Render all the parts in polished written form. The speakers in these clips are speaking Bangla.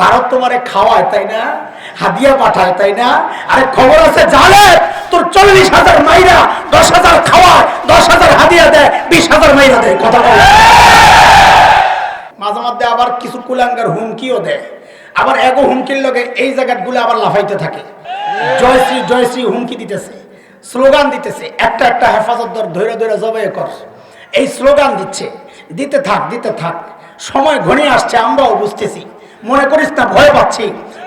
ভারত তোমারে খাওয়ায় তাই না, হাদিয়া পাঠায় তাই না? আরে খবর আছে জানে তোর 40,000 মাইরা 10,000 খাওয়ায়, 10,000 হাদিয়া দেয়, 20,000 মাইরা দেয়। কথা বলে মাঝে মধ্যে আবার কিছু কুলাঙ্গার হুমকিও দেয়, আবার এগো হুমকির লগে এই জায়গাগুলো আবার লাফাইতে থাকে। জয়শ্রী জয়শ্রী হুমকি দিতেছে, স্লোগান দিতেছে, একটা একটা হেফাজত ধরে ধরে জবাই কর, এই স্লোগান দিচ্ছে। দিতে থাক দিতে থাক, সময় ঘনিয়ে আসছে, আমরাও বুঝতেছি। মনে করিস না ভয় পাচ্ছি,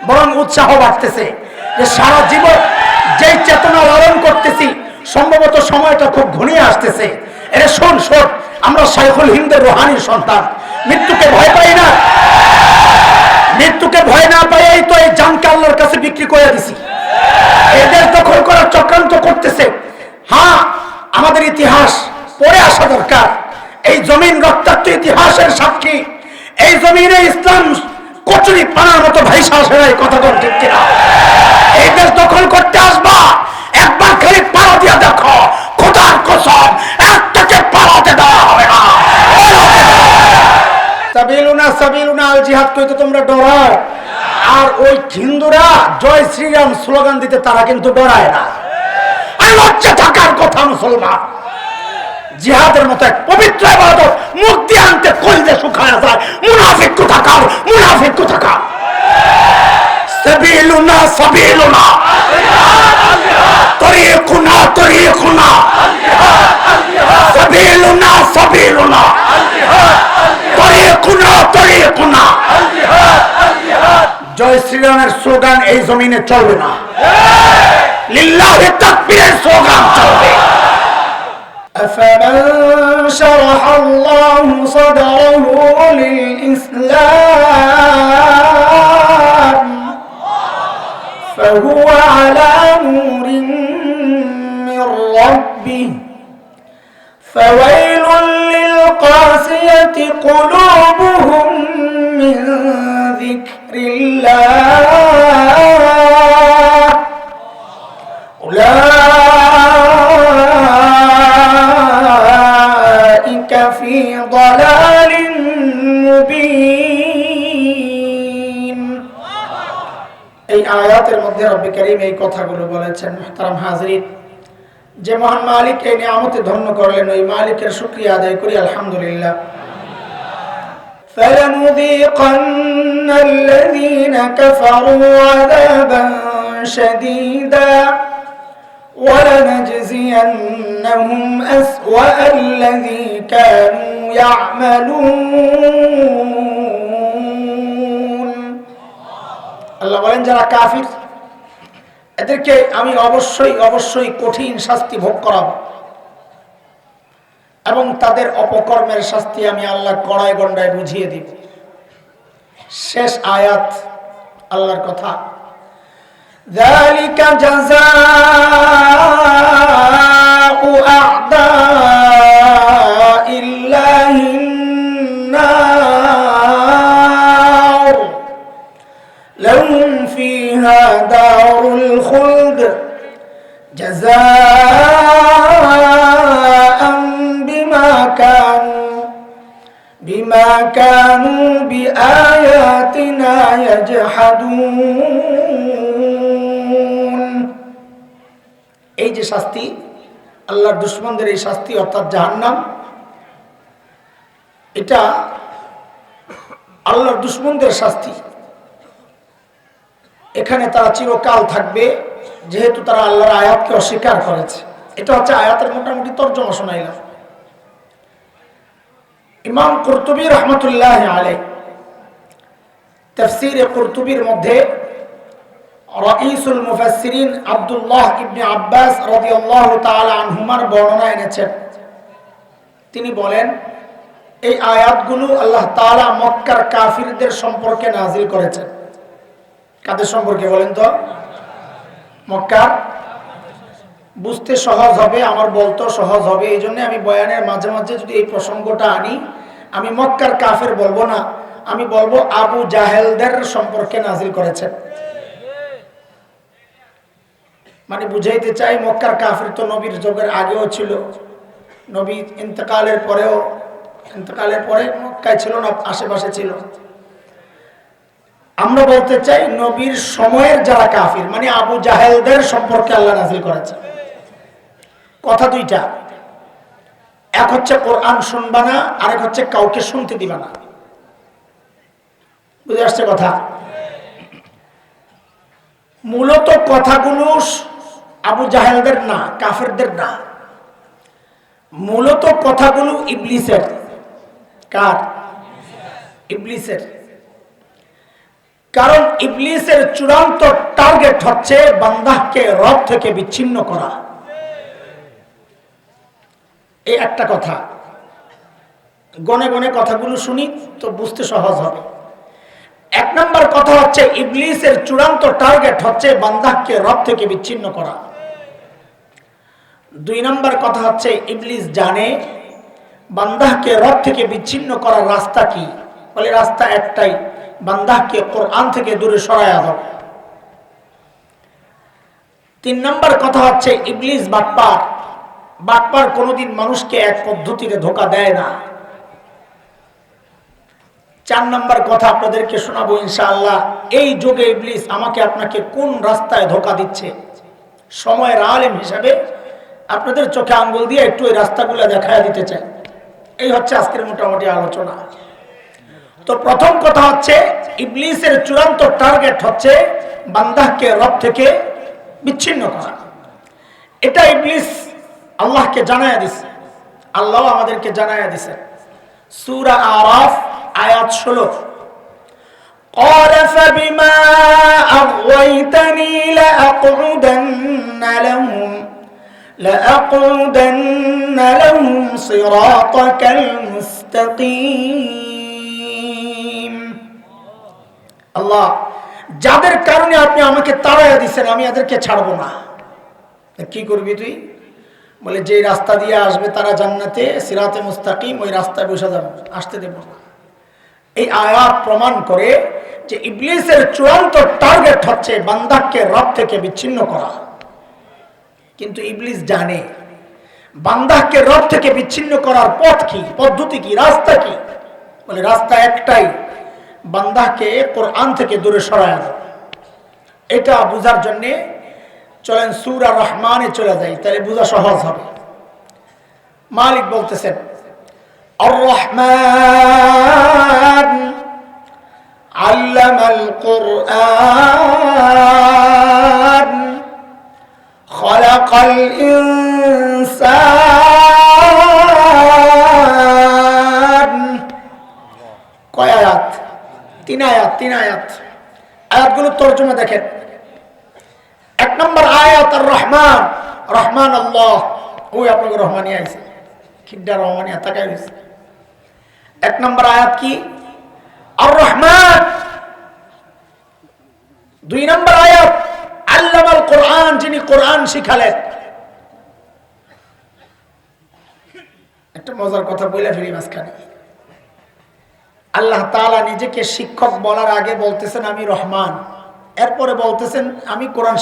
বরং উৎসাহ বাড়তেছে যে সারা জীবন যেই চেতনা লালন করতেছি, সম্ভবত সময়টা খুব ঘনিয়ে আসতেছে। এরে শোন শোন, আমরা শাইখুল হিন্দের রুহানির সন্তান, মৃত্যুকে ভয় পাই না। মৃত্যুকে ভয় না পাই তো এই জানকে আল্লাহর কাছে বিক্রি করে দিছি। এদের দখল করার চক্রান্ত করতেছে। হ্যাঁ, আমাদের ইতিহাস পড়ে আসা দরকার। এই জমিন রক্তাক্ত ইতিহাসের সাক্ষী। এই জমিনে ইসলাম কচুরি পানার মতো ভাইসা আসে না, কথা বল ঠিক কিনা? এই দেশ দখল করতে আসবা, একবার খালি পাড়া দিয়া দেখো, খোদার কসম একটাকে পাড়াতে দেওয়া হবে না। সাবিলুনা সাবিলুনা আল জিহাদ কইতে তোমরা ডরাও, আর ওই হিন্দুরা জয় শ্রীরাম স্লোগান দিতে তারা কিন্তু ডরায় না। আর লজ্জা থাকার কথা মুসলমান, জিহাদের মতো এক পবিত্র ইবাদত মুখ দিয়ে আনতে কলজে শুকায়া যায়। মুনাফিক কোথাকার, মুনাফিক কোথাকার। সাবিলুনা সাবিলুনা তরিকুনা তরিকুনা সাবিলুনা সাবিলুনা তরিকুনা তরিকুনা। জয় শ্রীরামের স্লোগান এই জমিনে চলবে না, লিল্লাহি তাকবীরের স্লোগান চলবে। أفمن شرح الله صدره للإسلام فهو على نور من ربه فويل للقاسية قلوبهم من ذكر الله أولئك في ضلال মুবিন। এই আয়াতের মধ্যে রব্বি কারীম এই কথাগুলো বলেছেন। মুহতারাম হাজরিন, যে মহান মালিক এই নিয়ামতে ধন্য করলেন, ওই মালিকের শুকরিয়া আদায় করি আলহামদুলিল্লাহ। فَلَنُذِيقَنَّ الَّذِينَ كَفَرُوا عَذَابًا شَدِيدًا وَلَنَجْزِيَنَّهُمْ أَسْوَأَ الَّذِي كَانُوا يَعْمَلُونَ। আল্লাহ বলেন, যারা কাফির এদেরকে আমি অবশ্যই অবশ্যই কঠিন শাস্তি ভোগ করাবো, এবং তাদের অপকর্মের শাস্তি আমি আল্লাহ কড়ায় গন্ডায় বুঝিয়ে দিব। শেষ আয়াত আল্লাহর কথা, যালিকা জাযাউ আ'দাইল্লাহিন নার লাহুম ফিহা দারুল খুলদ জাযাআন বিমা কানু বিআয়াতিনা ইয়াজহাদুন। এই যে শাস্তি, আল্লাহর দুশমনদের এই শাস্তি অর্থাৎ জাহান্নাম, এটা আল্লাহর দুশমনদের শাস্তি। এখানে তারা চিরকাল থাকবে, যেহেতু তারা আল্লাহর আয়াতকে অস্বীকার করেছে। এটা হচ্ছে আয়াতের মোটামুটি তর্জমা শোনাইলাম। ইমাম কুরতুবী রহমতুল্লাহ আলাইহি তাফসীরে কুরতুবীর মধ্যে রাঈসুল মুফাসসিরিন আব্দুল্লাহ ইবনে আব্বাস রাদিয়াল্লাহু তাআলা আনহুমার বর্ণনা এনেছেন। তিনি বলেন, এই আয়াতগুলো আল্লাহ তাআলা মক্কার কাফিরদের সম্পর্কে নাজিল করেছেন। কাদের সম্পর্কে বলেন তো? মক্কার। বুঝতে সহজ হবে, আমার বলতেও সহজ হবে, এই জন্য আমি বয়ানের মাঝে মাঝে যদি এই প্রসঙ্গটা আনি, আমি মক্কার কাফের বলবো না, আমি বলবো আবু জাহেলদের সম্পর্কে নাজিল করেছেন। মানে বুঝাইতে চাই, মক্কার কাফের তো নবীর যুগের আগেও ছিল, নবী ইন্তেকালের পরে মক্কায় ছিল না, আশেপাশে ছিল। আমরা বলতে চাই নবীর সময়ের যারা কাফির, মানে আবু জাহেলদের সম্পর্কে আল্লাহ নাযিল করেছেন। কথা দুইটা, এক হচ্ছে কোরআন শুনবা না, আরেক হচ্ছে কাউকে শুনতে দিবা না। বুঝে আসছে কথা? মূলত কথাগুলো আবু জাহেলদের না, কাফেরদের না, মূলত কথাগুলো ইবলিসের। কার? ইবলিসের। কারণ ইবলিসের চূড়ান্ত টার্গেট হচ্ছে বান্দাকে রব থেকে বিচ্ছিন্ন করা। এই একটা কথা, গনে গনে কথাগুলো শুনি তো বুঝতে সহজ হবে। এক নম্বর কথা হচ্ছে ইবলিসের চূড়ান্ত টার্গেট হচ্ছে বান্দাকে রব থেকে বিচ্ছিন্ন করা। দুই নম্বর কথা হচ্ছে ইবলিস জানে বান্দাকে রব থেকে বিচ্ছিন্ন করার রাস্তা কি, বলে রাস্তা একটাই, বান্দাকে কোরআন থেকে দূরে সরায়া দাও। তিন নম্বর কথা হচ্ছে ইবলিস বাটপার, বাটপার কোনোদিন মানুষকে এক পদ্ধতিতে ধোঁকা দেয় না। চার নম্বর কথা আপনাদেরকে শোনাবো ইনশাআল্লাহ, এই যুগে ইবলিস আমাকে আপনাকে কোন রাস্তায় ধোঁকা দিচ্ছে। সময়ের আলেম হিসাবে আপনাদের চোখে আঙ্গুল দিয়ে একটু এই রাস্তাগুলো দেখায় দিতে চাই। এই হচ্ছে আজকের মোটামুটি আলোচনা। তো প্রথম কথা হচ্ছে ইবলিসের চূড়ান্ত টার্গেট হচ্ছে বান্দাকে রব থেকে বিচ্ছিন্ন করা। এটা ইবলিস আল্লাহকে জানায়া দিছে, আল্লাহ আমাদেরকে জানায়া দিছে। সূরা আরাফ আয়াত 16, قال فبما أغويتني لأقعدن لهم صراطك المستقيم। আল্লাহ, যাদের কারণে আপনি আমাকে তাড়াইয়া দিচ্ছেন আমি এদেরকে ছাড়বো না। কি করবি তুই? বলে যে রাস্তা দিয়ে আসবে তারা জান্নাতে, সিরাতে মুস্তাকিম, ওই রাস্তায় বসে যাবে, আসতে দেব না। এই আয়াত প্রমাণ করে যে ইবলিসের চূড়ান্ত টার্গেট হচ্ছে বান্দাকে রব থেকে বিচ্ছিন্ন করা। কিন্তু ইবলিস জানে বান্দাকে রব থেকে বিচ্ছিন্ন করার পথ কি, পদ্ধতি কি, রাস্তা কি। বলে রাস্তা একটাই, বান্দাকে কোরআন থেকে দূরে সরায় দাও। এটা বোঝার জন্য চলেন সূরা রহমানে চলে যাই, তাহলে বোঝা সহজ হবে। মালিক বলতেছেন আর রহমান আল্লামাল কুরআন খালাকাল ইনসান। কয় আয়াত? তিন আয়াত। আয়াতগুলো তর্জমা দেখেন। এক নম্বর আয়াত আর রহমান, রহমান আল্লাহ, ওই আপনাকে রহমানি আইছে, খিড্ডা রহমানিয়া তাকাই হয়েছে। এক নম্বর আয়াত কি? আর রহমান। দুই নম্বর আয়াত আল্লামাল কোরআন, যিনি কোরআন শিখালেন। একটা মজার কথা বলে ফিরি মাঝখানে। আল্লাহ তাআলা নিজেকে শিক্ষক বলার আগে বলতেছেন আমি রহমান, এরপরে বলতেছেন আমি কোরআন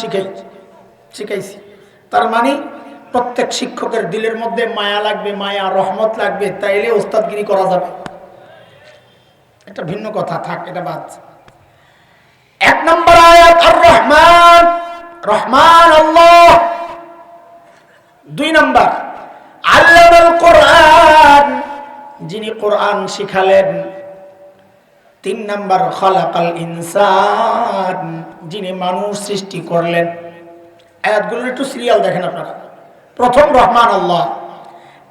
শিখাইছি। তার মানে প্রত্যেক শিক্ষকের দিলের মধ্যে মায়া লাগবে, মায়া রহমত লাগবে, তাইলে ওস্তাদগিরি করা যাবে। এটা ভিন্ন কথা, থাক, এটা বাদ। এক নম্বর আয়াত আর রহমান, রহমান আল্লাহ। দুই নম্বর আল্লামাল কোরআন, যিনি কোরআন শিখালেন। তিন নম্বর খালাকাল ইনসান, যিনি মানুষ সৃষ্টি করলেন। আয়াতগুলোর একটু সিরিয়াল দেখেন আপনারা। প্রথম রহমান আল্লাহ,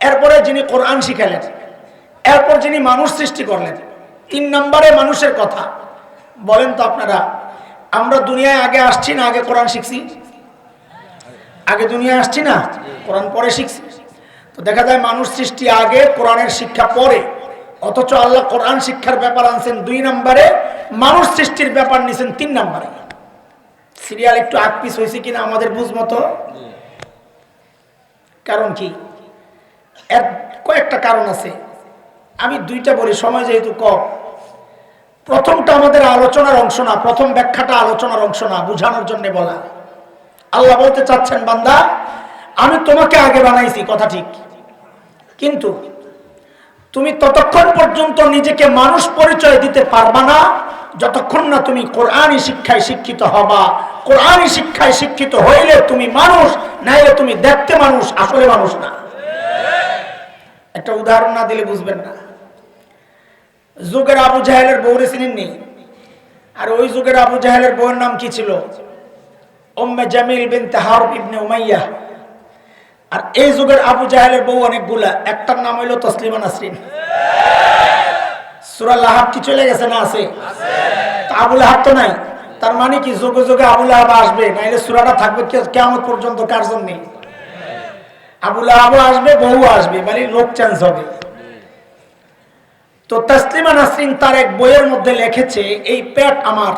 এরপরে যিনি কোরআন শিখালেন, এরপর যিনি মানুষ সৃষ্টি করলেন। তিন নম্বরে মানুষের কথা। বলেন তো আপনারা, আমরা দুনিয়ায় আগে আসছি না আগে কোরআন শিখছি? আগে দুনিয়ায় আসছি না, কোরআন পরে শিখছি। তো দেখা যায় মানুষ সৃষ্টি আগে, কোরআনের শিক্ষা পরে। অথচ আল্লাহ কোরআন শিক্ষার ব্যাপার আনছেন 2 নম্বরে, মানুষ সৃষ্টির ব্যাপার নিছেন 3 নম্বরে। সিরিয়াল একটু আকপিস হয়েছে কিনা আমাদের বুঝ মতো। কারণ কি? এর কয়েকটা কারণ আছে, আমি 2টা বলি, সময় যেহেতু কম। প্রথমটা আমাদের আলোচনার অংশ না, প্রথম ব্যাখ্যাটা আলোচনার অংশ না, বুঝানোর জন্য বলা। আল্লাহ বলতে চাচ্ছেন বান্দা আমি তোমাকে আগে বানাইছি, কথা ঠিক, কিন্তু তুমি ততক্ষণ পর্যন্ত নিজেকে মানুষ পরিচয় দিতে পারবা না যতক্ষণ না তুমি কোরআনী শিক্ষায় শিক্ষিত হবা, কোরআনী শিক্ষায় শিক্ষিত হইলে তুমি মানুষ, নাইলে তুমি দেখতে মানুষ, আসলে মানুষ না। একটা উদাহরণ না দিলে বুঝবেন না। যুগের আবু জাহেলের বউরে চিনেননি? আর ওই যুগের আবু জাহেলের বউয়ের নাম কি ছিল? উম্মে জামিল বিনতে হারব ইবনে উমাইয়া। আর এই যুগের আবু জাহেলের বউ অনেকগুলা, একটার নাম হইল তসলিমা নাসরিন। সূরা লাহাব কি চলে গেছে না? আছে। আবু লাহাব তো নাই। তার মানে কি যুগে যুগে আবু লাহাব আসবে, নাইলে সূরাটা থাকবে কিয়ামত পর্যন্ত কার জন্য? আবু লাহাবও আসবে, বউ আসবে, মানে লোক চেঞ্জ হবে। তো তসলিমা নাসরিন তার এক বইয়ের মধ্যে লিখেছে, এই পেট আমার,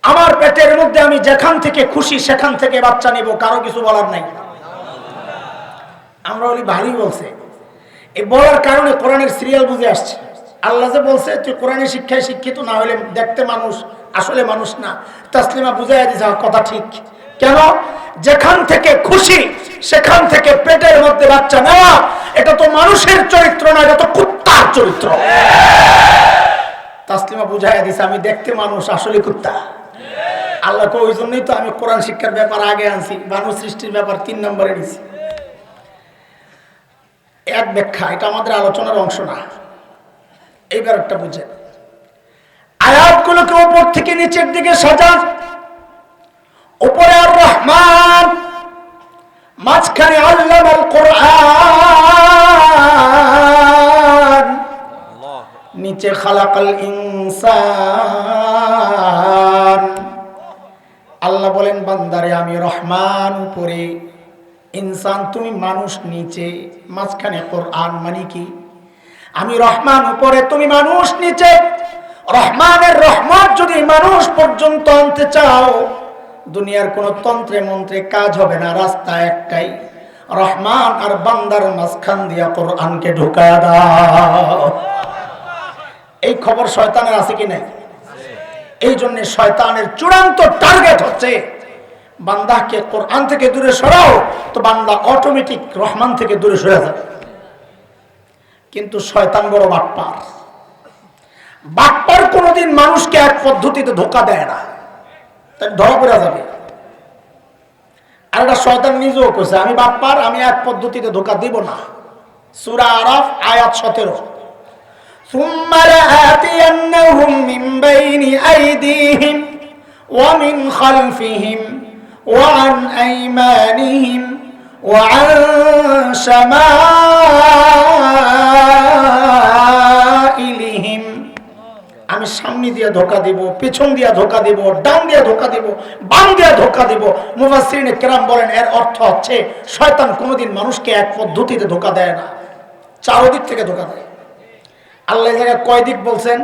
আমার পেটের মধ্যে আমি যেখান থেকে খুশি সেখান থেকে বাচ্চা নিব, কারো কিছু বলার নাই। আমরা বলি ভালোই বলছে। এই বলার কারণে কোরআনের সিরিয়াল বুঝে আসছে। আল্লাহ যে বলছে তুই কোরআনের শিক্ষায় শিক্ষিত না হলে দেখতে মানুষ, আসলে মানুষ না। তসলিমা বুঝাইয়া দিছে কথা ঠিক। কেন? যেখান থেকে খুশি সেখান থেকে পেটের মধ্যে বাচ্চা নেওয়া, এটা তো মানুষের চরিত্র না, এটা তো কুত্তার চরিত্র। তসলিমা বুঝাইয়া দিছে আমি দেখতে মানুষ, আসলে কুত্তা। আল্লাহকে ওই জন্যই তো আমি কোরআন শিক্ষার ব্যাপার আগে আনছি, মানুষ সৃষ্টির ব্যাপার 3 নম্বরে নিছি। এক ব্যাখ্যা, এটা আমাদের আলোচনার অংশ না। এইবার একটা বুঝে, আয়াতগুলোকে উপর থেকে নিচের দিকে সাজান। উপরে আর রহমান, মাঝখানে আল্লামাল কোরআন, নিচে খালাকাল ইনসান। আল্লাহ বলেন বান্দারে আমি রহমান উপরে, ইনসান তুমি মানুষ নিচে, মাঝখানে কোরআন। মানে কি? আমি রহমান উপরে, তুমি মানুষ নিচে। রহমানের রহমত যদি মানুষ পর্যন্ত আনতে চাও, দুনিয়ার কোন তন্ত্রে মন্ত্রে কাজ হবে না। রাস্তা একটাই, রহমান আর বান্দার মাঝখান দিয়া কোরআনকে ঢুকা দাও। এই খবর শয়তানের আছে কি নাই? এই জন্য শয়তানের চূড়ান্ত টার্গেট হচ্ছে বান্দাকে কোরআন থেকে দূরে সরাও, তো বান্দা অটোমেটিক রহমান থেকে দূরে সরে যাবে। কিন্তু শয়তান বড় বাটপার। বাটপার কোনোদিন মানুষকে এক পদ্ধতিতে ধোঁকা দেয় না, তাই ধরা পড়ে যাবে। আর এটা শয়তান নিজেও কইছে, আমি বাটপার, আমি এক পদ্ধতিতে ধোঁকা দিব না। সূরা আরাফ আয়াত 17। ثم لآتينهم من بين أيديهم ومن خلفهم وعن أيمانهم وعن شمائلهم। আমি সামনে দিয়ে ধোঁকা দিব, পিছন দিয়ে ধোঁকা দিব, ডান দিয়ে ধোঁকা দিব, বাম দিয়ে ধোঁকা দিব। মুফাসসিরিনে কেরাম বলেন এর অর্থ হচ্ছে শয়তান কোনোদিন মানুষকে এক পদ্ধতিতে ধোঁকা দেয় না, চারদিক থেকে ধোঁকা দেয়। আল্লাহ এই জায়গায় কয় দিক বলছেন?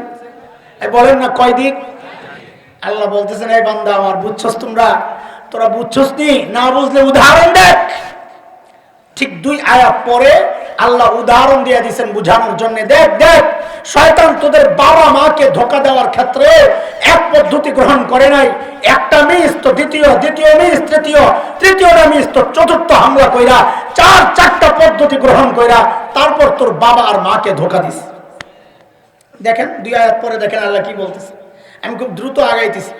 বলেন না কয় দিক? আল্লাহ বলতেছেন এই বান্দা আমার, বুঝছস তোরা বুঝছস নি? না বুঝলে উদাহরণ দেখ। ঠিক 2 আয়াত পরে আল্লাহ উদাহরণ দিয়ে দিয়েছেন বুঝানোর জন্য। দেখ দেখ, শয়তান তোদের বাবা মাকে ধোঁকা দেওয়ার ক্ষেত্রে এক পদ্ধতি গ্রহণ করে নাই। একটা মিস তো দ্বিতীয়, দ্বিতীয় মিস তৃতীয়, তৃতীয়টা মিস তো চতুর্থ হামলা কইরা 4টা পদ্ধতি গ্রহণ কইরা তারপর তোর বাবা আর মাকে ধোঁকা দিস। দেখেন 2 আয়াত পরে দেখেন আল্লাহ কি বলতেছে। আমি খুব দ্রুত আগাইতেছি।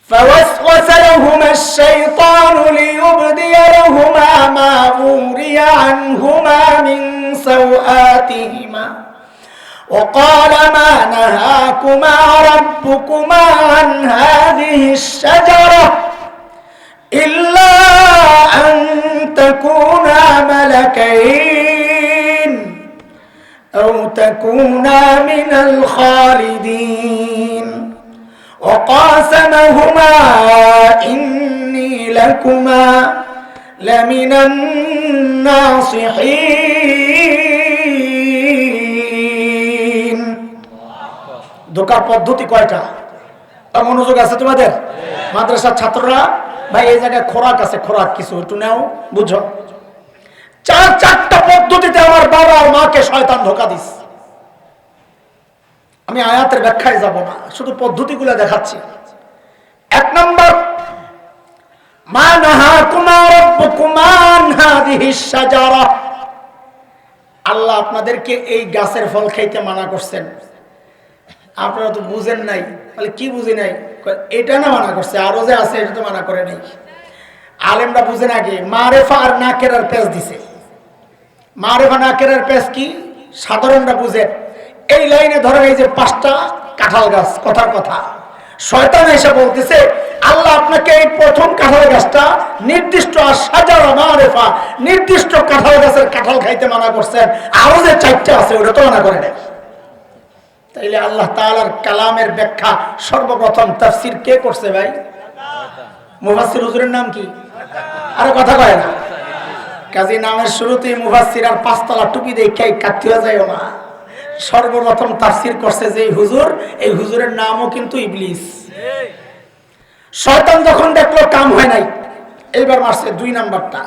فوسوس لهما الشيطان ليبدي لهما ما وري عنهما من سوآتهما وقال ما نهاكما ربكما عن هذه الشجرة إلا أن تكونا ملكين أو تكونا من الخالدين وقاسمهما إني لكما لمن الناصحين। ধোঁকার পদ্ধতি কয়টা? মনোযোগ আছে তোমাদের? মাদ্রাসার ছাত্ররা ভাই এই জায়গায় খোরাক আছে, খোরাক কিছু একটু নাও, বুঝো। 4টা পদ্ধতিতে আমার বাবা আর মাকে শয়তান ধোঁকা দিস। আমি আয়াতের ব্যাখ্যায় যাব না, শুধু পদ্ধতিগুলো দেখাচ্ছি। 1 নম্বর, মা নাহাকুমা রাব্বুকুমা আন হাযিহিশ শাজারা। আল্লাহ আপনাদেরকে এই গাছের ফল খাইতে মানা করছেন। আপনারা তো বুঝেন নাই। বলে কি বুঝি নাই? এটা না মানা করছে, আরো যে আছে এটা তো মানা করে নাই। আলেমরা বুঝেন আগে মারেফা আর নাকেরার পেশ দিছে। মারেফা নাকেরার পেশ কি সাধারণরা বুঝেন। এই লাইনে ধরেন এই যে 5টা কাঁঠাল গাছ, কথার কথা শয়তান এসে বলতেছে আল্লাহ আপনাকে এই প্রথম কাঁঠাল গাছটা নির্দিষ্ট সাজারা মারেফা নির্দিষ্ট কাঁঠাল গাছের কাঁঠাল খাইতে মানা করছেন, আরো যে 4টা আছে ওটা তো মানা করে নাই। তাইলে আল্লাহ তাআলার কালামের ব্যাখ্যা সর্বপ্রথম তাফসীর কে করছে ভাই? মুফাসসির হুজুরের নাম কি? আরে কথা কয় না। কাজী নামের শুরুতেই মুফাসসির আর 5 তলা টুপি দেখাই কাটতে হয়ে যায় না। সর্বপ্রথম তাফসীর করছে যে হুজুর, এই হুজুরের নামও কিন্তু ইবলিস। শয়তান যখন দেখলো কাম হয় নাই, এইবার মারছে 2 নাম্বারটা,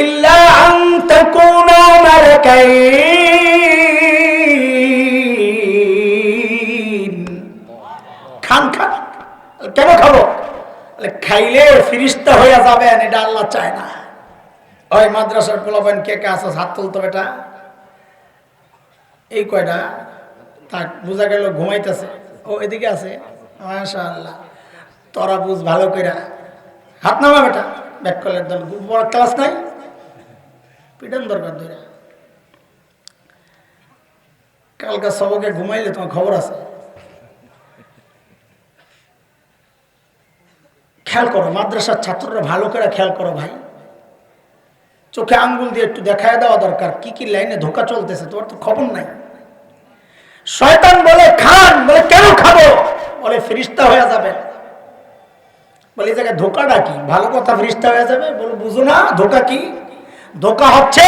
ইল্লা আন তাকুনা মালাকাইন। খান খান। কেন খাবো? খাইলে ফিরিস্তা হইয়া যাবেন, এটা আল্লাহ চায় না। ওই মাদ্রাসার পোলাপান কে কে আছে হাত তুলতো বেটা। এই কয়টা থাক, বোঝা গেল ঘুমাইতেছে। ও এদিকে আছে, মাশাআল্লাহ। তোরা বুঝ ভালো কইরা, হাত নামা বেটা। ব্যাক কলের দল বড় ক্লাস নাই, পিটান দরকার ধরে। কালকে সবকে ঘুমাইলে তোমার খবর আছে। খেয়াল করো, মাদ্রাসার ছাত্ররা ভালো করে খেয়াল করো ভাই। চোখে আঙ্গুল দিয়ে একটু দেখায় দেওয়া দরকার কি কি লাইনে ধোকা চলতেছে, তোমার তো খবর নাই। শয়তান বলে খান, বলে কেন খাবো? বলে ফেরেশতা হয়ে যাবে। বলে এই জায়গায় ধোকাটা কি? ভালো কথা ফেরেশতা হয়ে যাবে, বলে বুঝো না ধোকা কি? ধোকা হচ্ছে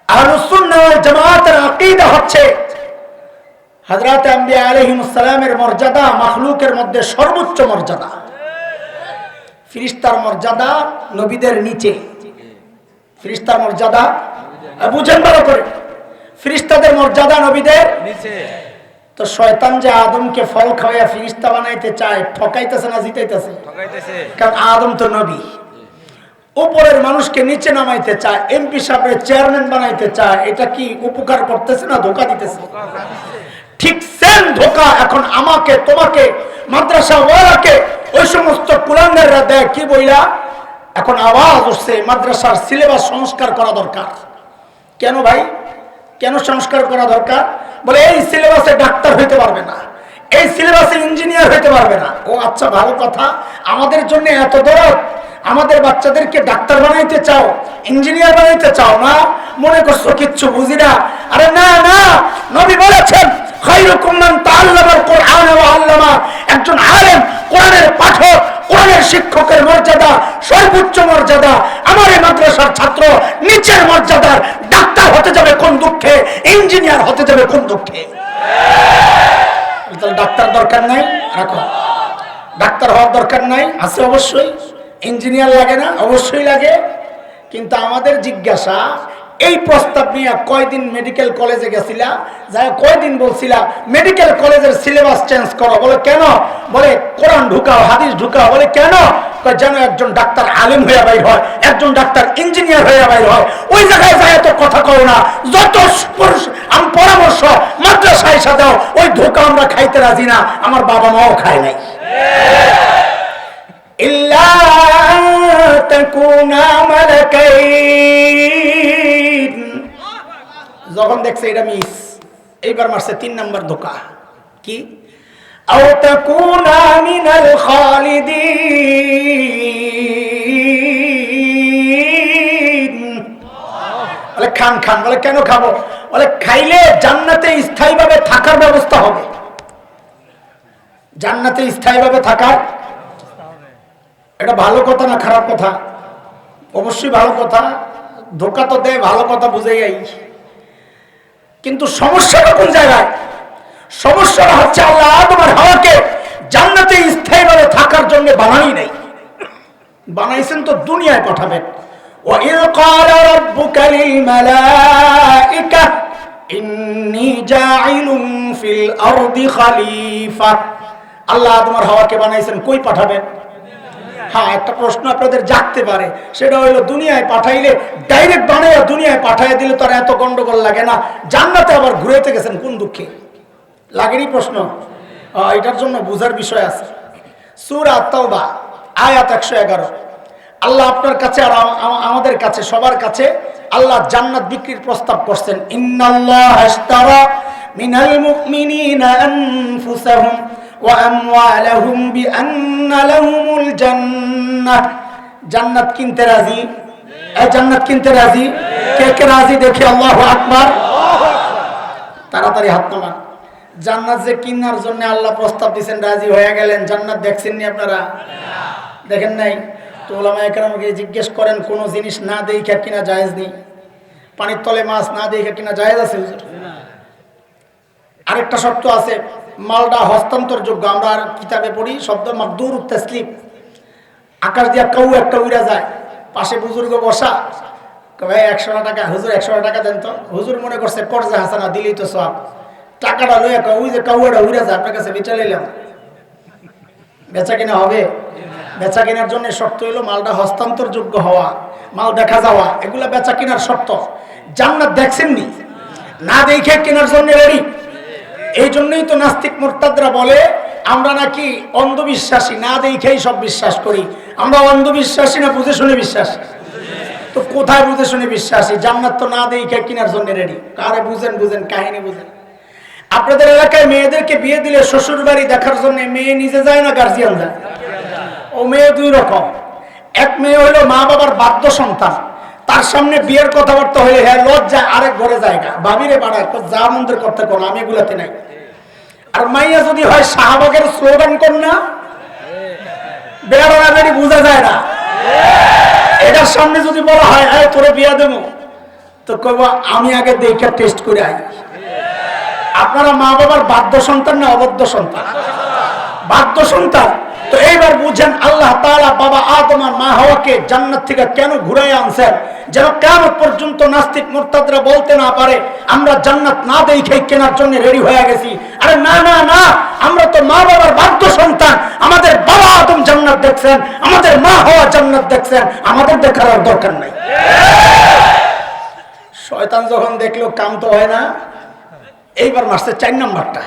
আহলুস সুন্নাহ ওয়াল জামাতের আকীদা হচ্ছে হযরত আম্বিয়া আলাইহিমুস সালামের মর্যাদা মাখলুকের মধ্যে সর্বোচ্চ মর্যাদা। ফেরেশতার মর্যাদা নবীদের নিচে। ফেরেশতার মর্যাদা বুঝেন ভালো করে, ফেরেশতাদের মর্যাদা নবীদের নিচে। তো শয়তান যে আদমকে ফল খাওয়াইয়া ফেরেশতা বানাইতে চায়, ঠকাইতেছে না জিতাইতেছে? ঠকাইতেছে। কারণ আদম তো নবী। উপরের মানুষকে নিচে নামাইতে চায়, এমপি সাহেবের চেয়ারম্যান বানাইতে চায়। এটা কি উপকার করতেছে না ধোকা দিতেছে? ঠিক সেম ধোকা এখন আমাকে, তোমাকে, মাদ্রাসা ওয়ালাকে, ওই সমস্ত কুলাঙ্গাররা দেয়। কি বইলা এখন আওয়াজ উঠছে মাদ্রাসার সিলেবাস সংস্কার করা দরকার। কেন ভাই, কেন সংস্কার করা দরকার? বলে এই সিলেবাসে ডাক্তার হইতে পারবে না, এই সিলেবাসে ইঞ্জিনিয়ার হইতে পারবে না। ও আচ্ছা, ভালো কথা। আমাদের জন্য এত দরদ, আমাদের বাচ্চাদেরকে ডাক্তার বানাইতে চাও, ইঞ্জিনিয়ার বানাইতে চাও না? মনে করছো কিচ্ছু বুঝি না? আরে না না, নবী বলেছেন খায়রুকুম মান তাআল্লামাল কুরআন ওয়া আল্লামা। একজন আলেম, কোরআনের পাঠক, কোরআনের শিক্ষকের মর্যাদা সর্বোচ্চ মর্যাদা। আমার এই মাদ্রাসার ছাত্র নিচের মর্যাদার, ডাক্তার হতে যাবে কোন দুঃখে, ইঞ্জিনিয়ার হতে যাবে কোন দুঃখে? তাহলে ডাক্তার দরকার নাই, রাখো। ডাক্তার হওয়ার দরকার নাই, আছে অবশ্যই। ইঞ্জিনিয়ার লাগে না? অবশ্যই লাগে। কিন্তু আমাদের জিজ্ঞাসা, এই প্রস্তাব নিয়ে কয়দিন মেডিকেল কলেজে গেছিলা, যাই কয়দিন বলছিলা মেডিকেল কলেজের সিলেবাস চেঞ্জ করো। বলে কেন? বলে কোরআন ঢুকাও, হাদিস ঢুকাও। বলে কেন? যেন একজন ডাক্তার আলেম হয়ে বাইর হয়, একজন ডাক্তার ইঞ্জিনিয়ার হয়ে বাইর হয়। ওই জায়গায় যায় তো কথা কও না, যত পরামর্শ মাদ্রাসায় এসে দাও। ওই ধোকা আমরা খাইতে রাজি না, আমার বাবা মাও খায় নাই। ইল্লা তাকুনা মালাকাইন। যখন দেখছে এটা মিস, এইবার মারছে 3 নাম্বার ধোকা। কি? আও তাকুনা মিনাল খালিদিন। বলে খান খান। বলে কেন খাবো? বলে খাইলে জান্নাতে স্থায়ীভাবে থাকার ব্যবস্থা হবে। জান্নাতে স্থায়ীভাবে থাকার, এটা ভালো কথা না খারাপ কথা? অবশ্যই ভালো কথা। ধোকা তো দেয়, ভালো কথা বুঝেই আই। কিন্তু সমস্যাটা কোন জায়গায়? সমস্যাটা হচ্ছে আল্লাহ আদম আর হাওয়াকে জান্নাতে স্থায়ীভাবে থাকার জন্য বানাই নাই। বানাইছেন তো দুনিয়ায় পাঠাবেন। ওয়াইল ক্বালা রাব্বুকা লিল মালাইকা ইন্নী জাইলুন ফিল আরদি খলিফা। আল্লাহ আদম আর হাওয়াকে বানাইছেন, কই পাঠাবেন? হ্যাঁ, একটা প্রশ্ন আপনাদের জাগতে পারে, সেটা হইলো দুনিয়ায় পাঠাইলে ডাইরেক্ট বানাইয়া দুনিয়ায় পাঠাইয়া দিলে তো আর এত গন্ডগোল লাগে না। জান্নাতে আবার ঘুরাইতে গেছেন কোন দুঃখে? লাগেনি প্রশ্ন? এটার জন্য বুঝার বিষয় আছে। সূরা তাওবা আয়াত 111। আল্লাহ আপনার কাছে আর আমাদের কাছে, সবার কাছে আল্লাহ জান্নাত বিক্রির প্রস্তাব করছেন। ইন্নাল্লাহা আশতারা মিনাল মুমিনিনা আনফুসাহুম ওয়া আমওয়ালাহুম বিআন্না লাহুমুল জান্নাহ। জান্নাত কিনতে রাজি? জান্নাত কিনতে রাজি? কে কে রাজি দেখি আল্লাহু আকবার। তাড়াতাড়ি হাত নামান। জান্নাত যে কিনার জন্য আল্লাহ প্রস্তাব দিয়েছেন, রাজি হয়ে গেলেন। জান্নাত দেখছেননি আপনারা? দেখেন নাই তো? ওলামায়ে কেরামকে জিজ্ঞেস করেন, কোন জিনিস না দেখে কিনা জায়েজ নেই? পানির তলে মাছ না দেখে কিনা জায়েজ আছে? আরেকটা শর্ত আছে, মালটা হস্তান্তরযোগ্য। আমরা কিতাবে পড়ি শব্দ মাকদুর তাসলিম। আকাশ দিয়া কাউ একটা উড়া যায়, পাশে বুজুর্গ বসা, ভাই 100 টাকা, হুজুর 100 টাকা দেন তো। হুজুর মনে করছে কর্জা হাসানা দিলেই তো সব, টাকাটা লইয়া ওই যে কাউটা উড়া যায়, আপনার কাছে বেচা লইলাম। বেচা কিনা হবে? বেচা কেনার জন্য শর্ত হলো মালটা হস্তান্তরযোগ্য হওয়া, মাল দেখা যাওয়া, এগুলা বেচা কেনার শর্ত। জান্নাত দেখছেননি, না দেখে কেনার জন্য রেডি। এই জন্যই তো নাস্তিক মুরতাদরা বলে আমরা নাকি অন্ধবিশ্বাসী, না দেখেই সব বিশ্বাস করি। আমরা অন্ধবিশ্বাসী না বুঝে শুনে বিশ্বাসী? তো কোথায় বুঝে শুনে বিশ্বাসী? জান্নাত তো না দেখে কেনার জন্য রেডি। কারে বুঝেন, বুঝেন, কাহিনী বুঝেন। আপনাদের এলাকায় মেয়েদেরকে বিয়ে দিলে শ্বশুর বাড়ি দেখার জন্য মেয়ে নিজে যায় না গার্জিয়ান যায়? ও মেয়ে দুই রকম। এক মেয়ে হলো মা বাবার বাধ্য সন্তান, তার সামনে বিয়ের কথাবার্তা হলে হ্যাঁ লজ্জা, আরেক ঘরে জায়গা, ভাবিরে বাড়ায় যা মন্দির করতে করো, আমি এগুলাতে নাই। আর মাইয়া যদি হয় শাহবাগের স্লোগান কন্যা, বেড়া বেড়ি বোঝা যায় না। এটার সামনে যদি বলা হয় তোরে বিয়া দেবো, তো কব আমি আগে দেখে টেস্ট করে আই। আপনারা মা বাবার বাধ্য সন্তান না অবাধ্য সন্তান? বাধ্য সন্তান। তো এইবার বুঝেন আল্লাহ তাআলা বাবা আদম আর মা হাওয়াকে জান্নাত থেকে কেন ঘুরাই আনছেন? যেন কিয়ামত পর্যন্ত নাস্তিক মুরতাদরা বলতে না পারে আমরা জান্নাত না দেখে কেনার জন্য রেডি হয়ে গেছি। আরে না না না, আমরা তো মা বাবার বাধ্য সন্তান। আমাদের বাবা আদম জান্নাত দেখছেন, আমাদের মা হাওয়া জান্নাত দেখছেন, আমাদের দেখার আর দরকার নাই। শয়তান যখন দেখলো কাম তো হয় না, এইবার মারছে 4 নম্বরটা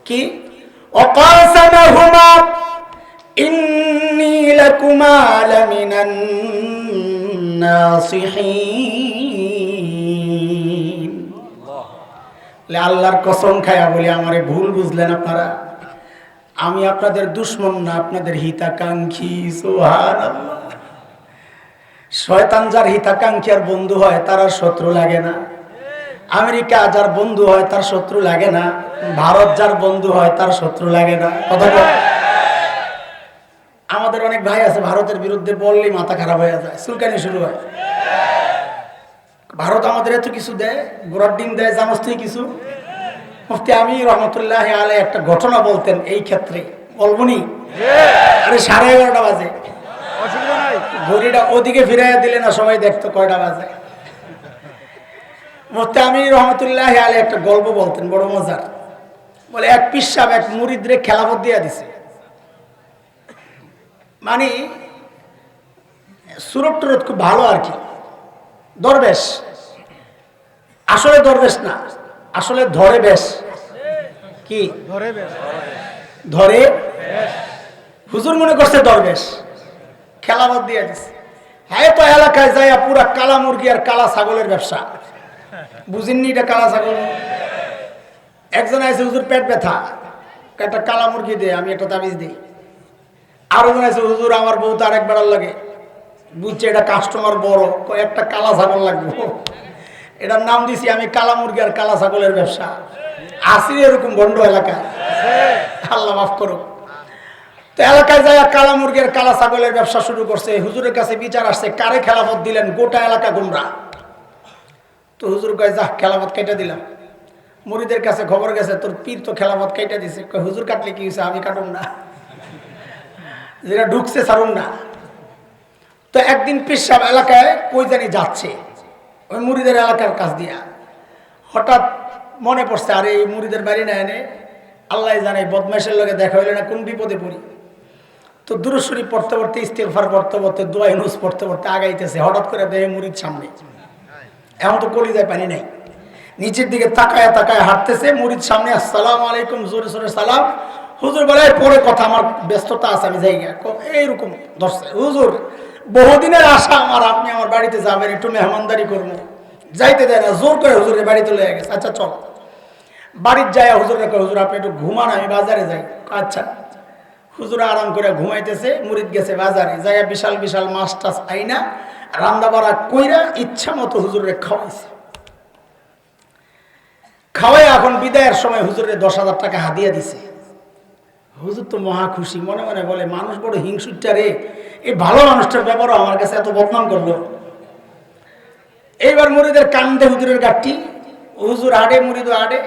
কি? অকাসামাহুমা ইন্নী লাকুমা লামিনান নাসিহিন। আল্লাহর কসম খায়া বলি, আমারে ভুল বুঝলেন আপনারা। আমি আপনাদের দুশমন না, আপনাদের হিতাকাঙ্ক্ষী। সুবহানাল্লাহ। শয়তান যার হিতাকাঙ্ক্ষী আর বন্ধু হয় তার আর শত্রু লাগে না। আমেরিকা যার বন্ধু হয় তার শত্রু লাগে না। ভারত যার বন্ধু হয় তার শত্রু লাগে না। কথা বল। আমাদের অনেক ভাই আছে ভারতের বিরুদ্ধে বললেই মাথা খারাপ হয়ে যায়, চুলকানি শুরু হয়। ভারত আমাদের এত কিছু দেয়, গোড়ার ডিম দেয়, জানোস তুই কিছু? মুফতি আমির রহমতুল্লাহ আলাইহি একটা ঘটনা বলতেন এই ক্ষেত্রে, বলবনি? আরে 11:30 বাজে, ঘড়িটা ওদিকে ফিরাইয়া দিলে না সবাই দেখতো কয়টা বাজে। মুফতি আমির রহমতুল্লাহ আলাইহি একটা গল্প বলতেন, বড় মজার। বলে এক পীর সাহেব এক মুরিদরে খেলাফত দিয়া দিছে। মানে সুরত টুরত খুব ভালো আর কি, দরবেশ। আসলে দরবেশ না, আসলে ধরে বেশ। কি ধরে? হুজুর মনে করছে দরবেশ, খেলাফত দিয়া দিছে। হ্যাঁ তো এলাকায় যাইয়া পুরা কালা মুরগি আর কালা ছাগলের ব্যবসা। বুঝিননি এটা কালা ছাগল? একজন আছে হুজুর পেট ব্যথা, একটা কালা মুরগি দে, আমি একটা তাবিজ দিই। আরো জন আছে হুজুর আমার বউ তো আরেক বেড়ার লাগে, বুঝছে এটা কাস্টমার বড়, একটা কালা ছাগল লাগবে, এটার নাম দিছি আমি কালা মুরগি আর কালা ছাগলের ব্যবসা। আসি এরকম গন্ড এলাকায়, আল্লাহ মাফ করো। তো এলাকায় যায় কালা মুরগি আর কালা ছাগলের ব্যবসা শুরু করছে। হুজুরের কাছে বিচার আসছে, কারে খেলাফত দিলেন? গোটা এলাকা গুমরা। তো হুজুর কয় যা খেলাফত কেটে দিলাম। মুরিদের কাছে খবর গেছে, তোর পীর তো খেলাফত কেটে দিছে। কয় হুজুর কাটলে কি হয়েছে, আমি কাটুম না, যেটা ঢুকছে ছাড়ুন না। তো একদিন পীর সাহেব এলাকায় কই জানি যাচ্ছে, ওই মুরিদের এলাকার কাছ দিয়া। হঠাৎ মনে পড়ছে, আরে এই মুরিদের বাড়ি না এনে আল্লাহ জানে বদমাইশের লগে দেখা হইলে না কোন বিপদে পড়ি। তো দুরূদ শরীফ পড়তে পড়তে, ইস্তিগফার পড়তে পড়তে, দোয়া ইউনুস পড়তে পড়তে আগাইতেছে। হঠাৎ করে দেখে মুরিদ সামনে, এখন তো কলিজায় পানি নাই। নিচের দিকে তাকায় তাকায় হাঁটতেছে, মুরিদ সামনে আসসালামু আলাইকুম জোরে জোরে সালাম। হুজুর বলে পরে কথা, আমার ব্যস্ততা আছে, আমি যাই। এইরকম ধরছে। হুজুর বহুদিনের আশা আমার, আপনি আমার বাড়িতে যাবেন, একটু মেহমানদারি করবো। যাইতে দেয় না, জোর করে হুজুরের বাড়িতে লয়ে গেছে। আচ্ছা চল। বাড়ির যায় হুজুর, হুজুর আপনি একটু ঘুমান, আমি বাজারে যাই। আচ্ছা। হুজুর আরাম করে ঘুমাইতেছে, মুরিদ গেছে বাজারে, জায়গা বিশাল বিশাল মাছ টাছ আইনা রান্না বাড়া কইরা ইচ্ছা মতো হুজুরে খাওয়াইছে। খাওয়াই এখন বিদায়ের সময় হুজুরে 10,000 টাকা হাদিয়া দিছে। হুজুর তো মহা খুশি, মনে মনে বলে মানুষ বড় হিংসুটটা রে, এই ভালো মানুষটার ব্যাপারও আমার কাছে এত বদনাম করলো। এইবার মুরিদের কান্দে হুজুরের গাঠটি, হুজুর আড়ে, মুরিদও আড়ে।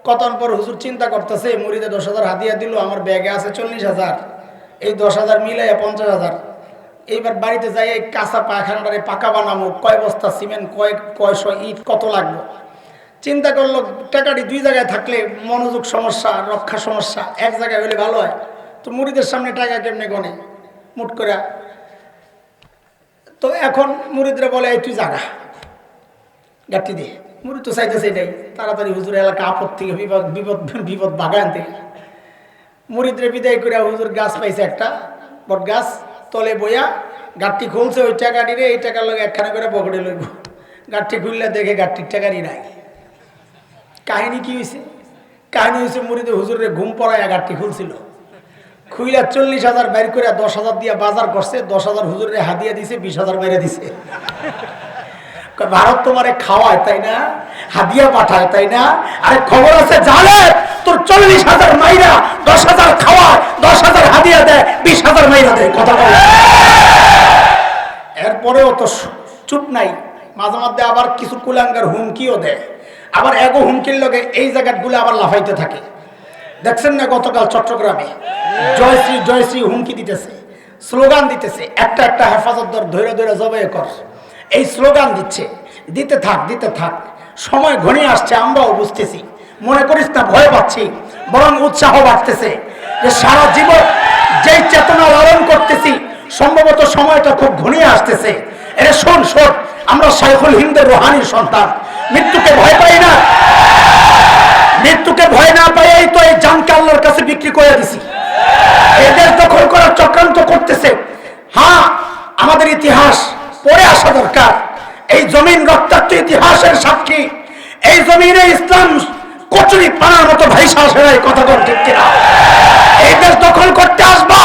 কতক্ষণ পর হুজুর চিন্তা করতেছে, মুরিদে 10,000 হাদিয়া দিল, আমার ব্যাগে আছে 40,000, এই 10,000 মিলাইয়া 50,000। এইবার বাড়িতে যাই এই কাঁচা পায়খানাটারে পাকা বানাবো, কয় বস্তা সিমেন্ট, কয়শো ইট, কত লাগবে। চিন্তা করলো টাকাটি দুই জায়গায় থাকলে মনোযোগ সমস্যা, রক্ষা সমস্যা, এক জায়গায় হলে ভালো হয়। তো মুরিদের সামনে টাকা কেমনে গনে মুট করে। তো এখন মুরিদরা বলে এই তুই জাগা গাঠি দিয়ে। মুরিদ তো চাইতেছে এটাই, তাড়াতাড়ি হুজুর এলাকা আপদ থেকে বিপদ বিপদ বিপদ বাগান থেকে। মুরিদরে বিদায় করে হুজুর গাছ পাইছে একটা, বট গাছ তলে বইয়া গাঠটি খুলছে, ওই টাকাটিরে এই টাকার লগে একখানা করে পকেটে লইব। গাঠটি খুললে দেখে গাঠটির টাকারই নাই। কাহিনী কি হয়েছে? কাহিনী হয়েছে মুরিদে হুজুরের ঘুম পড়ায় গাঠটি খুলছিল, খুইলা 40,000 বাইর করে 10,000 দিয়া বাজার করছে। 10,000 হুজুরের হাদিয়া দিছে, 20,000 বাইরে দিছে। ভারত তোমারে খাওয়ায় তাই না, হাদিয়া পাঠায় তাই না? আরে খবর আছে জানে তোর 40,000 মাইরা 10,000 খাওয়ায়, 10,000 হাদিয়া দেয়, 20,000 মাইরা দেয়। কথা বলে এরপরেও তো চুপ নাই, মাঝে মধ্যে আবার কিছু কুলাঙ্গার হুমকিও দেয়। আবার এগো হুমকির লগে এই জায়গাগুলো আবার লাফাইতে থাকে। দেখছেন না গতকাল চট্টগ্রামে জয়শ্রী জয়শ্রী হুমকি দিতেছে, স্লোগান দিতেছে, একটা একটা হেফাজত ধরে ধরে জবাই কর, এই স্লোগান দিচ্ছে। দিতে থাক দিতে থাক, সময় ঘনিয়ে আসছে, আমরাও বুঝতেছি। মনে করিস না ভয় পাচ্ছি, বরং উৎসাহ বাড়তেছে যে সারা জীবন যেই চেতনা লালন করতেছি, সম্ভবত সময়টা খুব ঘনিয়ে আসতেছে। এরে শোন শোন, আমরা শাইখুল হিন্দের রুহানির সন্তান, মৃত্যুকে ভয় পাই না। মৃত্যুকে ভয় না পাই তো এই জানকে আল্লাহর কাছে বিক্রি করে দিছি। এদের দখল করার চক্রান্ত করতেছে। হ্যাঁ, আমাদের ইতিহাস পড়ে আসা দরকার। এই জমিন রক্তাক্ত ইতিহাসের সাক্ষী। এই জমিনে ইসলাম কচুরি পানার মতো ভাইসা আসে না, এই কথা বল ঠিক কিনা? এই দেশ দখল করতে আসবা,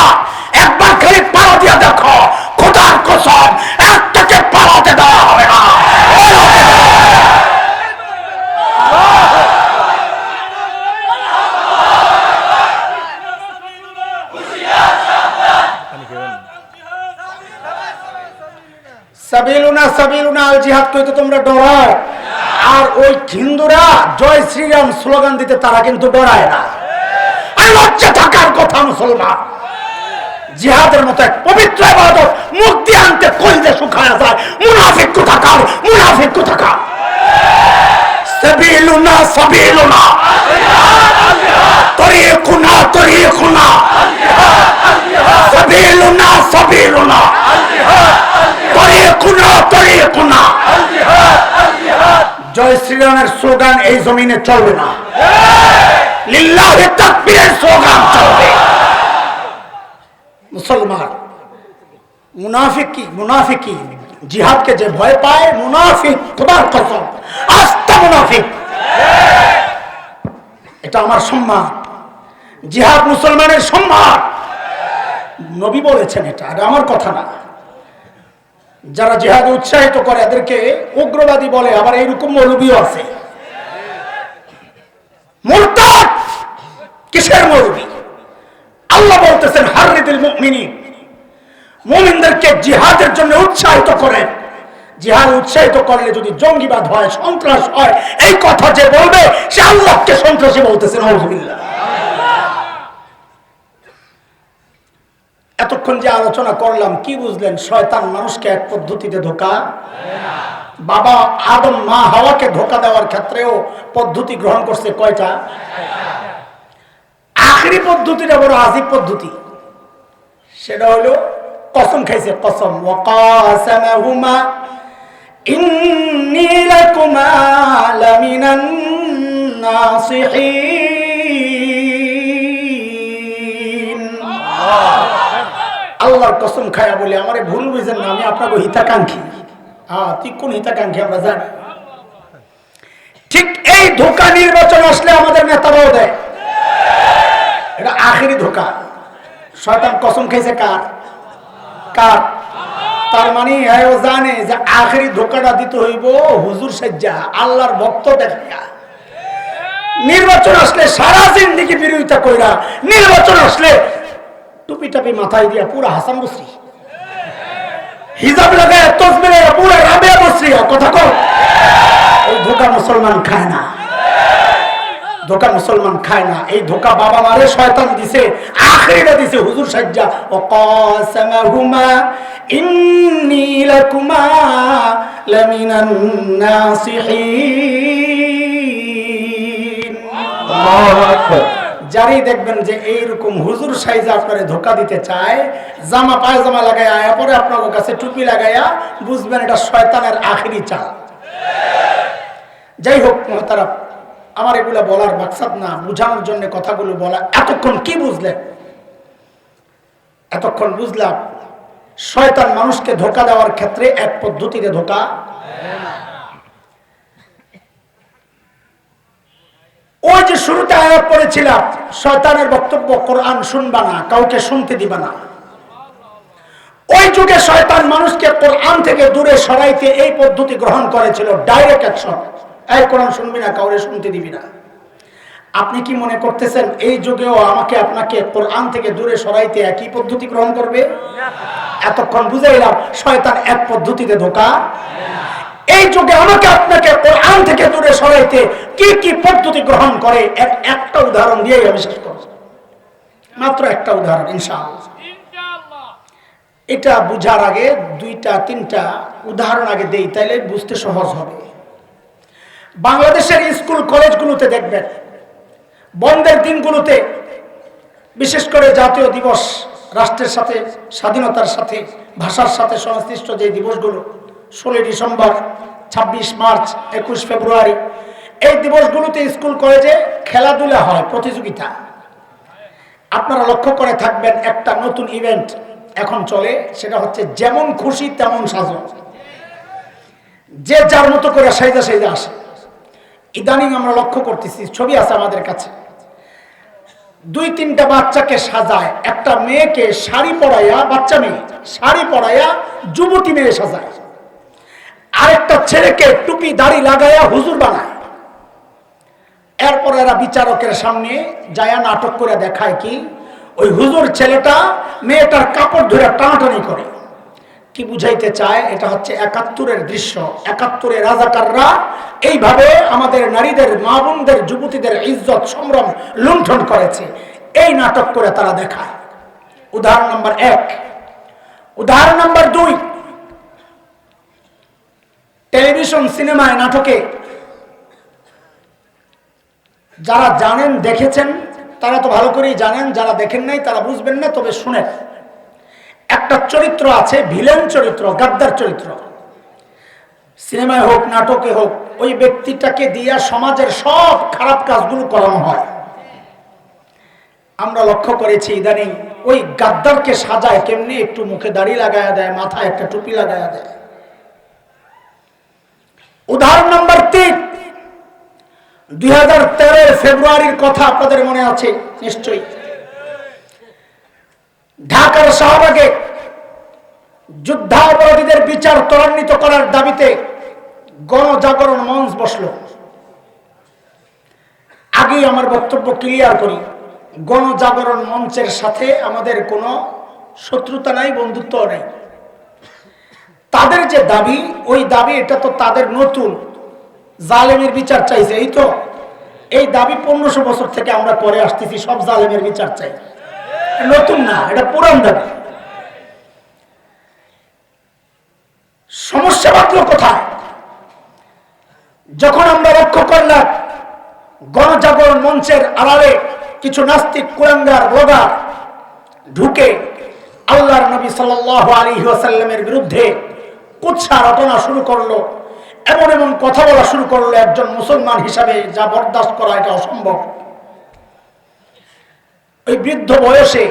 একবার খালি পাড়া দিয়া দেখো, খোদার কসম একটাকে পালাতে দেওয়া হবে না। সাবিলুনা সাবিলুনা আল জিহাদ কইতে তোমরা ডরাও, আর ওই হিন্দুরা জয় শ্রীরাম স্লোগান দিতে তারা কিন্তু ডরায় না। আর লজ্জা থাকার কথা মুসলমান, জিহাদের মতো এক পবিত্র ইবাদত মুখ দিয়ে আনতে কইলে শুকায় যায়। মুনাফিক কোথাকার, মুনাফিক কোথাকার। সাবিলুনা সাবিলুনা তরিকুনা তরিকুনা সাবিলুনা সাবিলুনা জয় শ্রীরামের স্লোগান এই জমিনে চলবে না, লিল্লাহি তাকবীরের স্লোগান চলবে। মুসলমান মুনাফিকি জিহাদকে যে ভয় পায়, মুনাফিক, খোদার কসম আস্তা মুনাফিক। এটা আমার সম্মান, জিহাদ মুসলমানের সম্মান। নবী বলেছেন, এটা আর আমার কথা না। যারা জিহাদে উৎসাহিত করে এদেরকে উগ্রবাদী বলে, আবার এইরকম মৌলবীও আছে। মুরতাদ কিসের মৌলবী? আল্লাহ বলতেছেন হারিদিল মুমিনিন, মুমিনদেরকে জিহাদের জন্য উৎসাহিত করেন। জিহাদ উৎসাহিত করলে যদি জঙ্গিবাদ হয়, সন্ত্রাস হয়, এই কথা যে বলবে সে আল্লাহকে সন্ত্রাসী বলতেছেন। আউযুবিল্লাহ। এতক্ষণ যে আলোচনা করলাম কি বুঝলেন? শয়তান মানুষকে এক পদ্ধতিতে ধোঁকা, বাবা আদম মা হাওয়াকে ধোঁকা দেওয়ার ক্ষেত্রেও পদ্ধতি গ্রহণ করছে কয়টা? আখেরি পদ্ধতিটা বড় আজীব পদ্ধতি। সেটা হলো কসম খাইছে, কসম। ওয়াকাসামাহুমা ইন্নী লাকুমা লামিনান নাসিহিন। আল্লাহর কসম খায়া বলি, আমারে ভুল বুঝেন না, আমি আপনাকে হিতাকাঙ্ক্ষী। তুই কোন হিতাকাঙ্ক্ষী আমরা জানি। ঠিক এই ধোঁকা নির্বাচন আসলে আমাদের নেতারাও দেয়, এটা আখেরি ধোঁকা। শয়তান কসম খাইছে কার কার? তার মানে এও জানে যে আখেরি ধোঁকাটা দিতে হইব হুজুর সাজ্জা, আল্লাহর ভক্ত দেখাইয়া। নির্বাচন আসলে সারা জিন্দেগি বিরোধিতা কইরা, নির্বাচন আসলে টুপি টাপি মাথায় দিয়া পুরা হাসান বসরি, হিজাব লাগায় তসবির পুরা রাবেয়া বসরি। কথা কও, এই ধোঁকা মুসলমান খায় না, ধোঁকা মুসলমান খায় না। এই ধোঁকা বাবা মারে শয়তান দিছে, আখিরা দিছে হুজুর সাজ্জা। ও কাসামাহুমা ইন্নী লাকুমা লামিনান নাসিহিন। আল্লাহু আকবার। যারই দেখবেন যে এইরকম হুজুর সাইজা আপনারে ধোঁকা দিতে চায়, জামা পায়জামা লাগায়া আয়া পরে আপনার কাছে টুপি লাগায়া, বুঝবেন এটা শয়তানের আখিরি চাল। যাই হোক মহতারা, আমার এগুলা বলার মাকসাদ না, বুঝানোর জন্য কথাগুলো বলা। এতক্ষণ কি বুঝলেন? এতক্ষণ বুঝলাম শয়তান মানুষকে ধোঁকা দেওয়ার ক্ষেত্রে এক পদ্ধতিতে ধোঁকা। ওই যে শুরুতে আয়াত পড়েছিলাম, শয়তানের বক্তব্য কোরআন শুনবা না, কাউকে শুনতে দিবা না। ওই যুগে শয়তান মানুষকে কোরআন থেকে দূরে সরাইতে এই পদ্ধতি গ্রহণ করেছিল, ডাইরেক্ট অ্যাকশন। এই কোরআন শুনবি না, কাউরে শুনতে দিবি না। আপনি কি মনে করতেছেন এই যুগেও আমাকে আপনাকে কোরআন থেকে দূরে সরাইতে একই পদ্ধতি গ্রহণ করবে? এতক্ষণ বুঝাইলাম শয়তান এক পদ্ধতিতে ধোঁকা। এই যুগে আমাকে আপনাকে কোরআন থেকে দূরে সরাইতে কি কি পদ্ধতি গ্রহণ করে এর একটা উদাহরণ দিয়েই আমি শেষ করব। মাত্র একটা উদাহরণ ইনশাআল্লাহ। এটা বুঝার আগে দুইটা তিনটা উদাহরণ আগে দেই, তাইলে বুঝতে সহজ হবে। বাংলাদেশের স্কুল কলেজগুলোতে দেখবেন বন্ধের দিনগুলোতে, বিশেষ করে জাতীয় দিবস, রাষ্ট্রের সাথে, স্বাধীনতার সাথে, ভাষার সাথে সংশ্লিষ্ট যে দিবসগুলো, 16 ডিসেম্বর, 26 মার্চ, 21 ফেব্রুয়ারি, এই দিবসগুলোতে স্কুল কলেজে খেলাধুলা হয়, প্রতিযোগিতা। আপনারা লক্ষ্য করে থাকবেন একটা নতুন ইভেন্ট এখন চলে, সেটা হচ্ছে যেমন খুশি তেমন সাজো, যে যার মতো করে সাইজা সাইজা আসে। ইদানিং আমরা লক্ষ্য করতেছি, ছবি আছে আমাদের কাছে, 2-3টা বাচ্চাকে সাজায়, একটা মেয়েকে শাড়ি পরাইয়া, বাচ্চা মেয়ে শাড়ি পরাইয়া যুবতী মেয়ে সাজায়, আরেকটা ছেলেকে টুপি দাড়ি লাগাইয়া হুজুর বানায়। এরপর এরা বিচারকের সামনে যায়া নাটক করে দেখায় কি ওই হুজুর ছেলেটা মেয়েটার কাপড় ধরে টানাটানি করে। কি বুঝাইতে চায়? এটা হচ্ছে 71-এর দৃশ্য। 71-এ রাজাকাররা এইভাবে আমাদের নারীদের, মা বোনদের, যুবতীদের ইজ্জত সম্ভ্রম লুণ্ঠন করেছে। এই নাটক করে তারা দেখায়। উদাহরণ নাম্বার 1। উদাহরণ নাম্বার 2, টেলিভিশন, সিনেমায়, নাটকে যারা জানেন, দেখেছেন, তারা তো ভালো করেই জানেন, যারা দেখেন নাই তারা বুঝবেন না, তবে শুনেন। একটা চরিত্র আছে, ভিলেন চরিত্র, গাদ্দার চরিত্র, সিনেমায় হোক নাটকে হোক, ওই ব্যক্তিটাকে দিয়া সমাজের সব খারাপ কাজগুলো করানো হয়। আমরা লক্ষ্য করেছি ইদানিং ওই গাদ্দারকে সাজায় কেমনি, একটু মুখে দাড়ি লাগায়া দেয়, মাথায় একটা টুপি লাগায়া দেয়। উদাহরণ নাম্বার 3, 2013 ফেব্রুয়ারির কথা আপনাদের মনে আছে নিশ্চয়ই। ঢাকার শাহবাগে যুদ্ধাপরাধীদের বিচার ত্বরান্বিত করার দাবিতে গণজাগরণ মঞ্চ বসল। আগেই আমার বক্তব্য ক্লিয়ার করি, গণজাগরণ মঞ্চের সাথে আমাদের কোনো শত্রুতা নাই, বন্ধুত্ব নাই। তাদের যে দাবি, ওই দাবি, এটা তো তাদের নতুন, জালেমের বিচার চাইছে, এই তো। এই দাবি 1500 বছর থেকে আমরা করে আসতেছি, সব জালেমের বিচার চাই, নতুন না, এটা পুরান দাবি। সমস্যা মাত্র কোথায়? যখন আমরা লক্ষ্য করলাম গণজাগরণ মঞ্চের আড়ালে কিছু নাস্তিক, কুলাঙ্গার, ব্লগার ঢুকে আল্লাহর নবী সাল্লাল্লাহু আলাইহি ওয়াসাল্লামের বিরুদ্ধে কুৎসা রটনা শুরু করলো, এমন এমন কথা বলা শুরু করলো একজন মুসলমান হিসাবে যা বরদাস্ত করা এটা অসম্ভব। ওই বৃদ্ধ বয়সে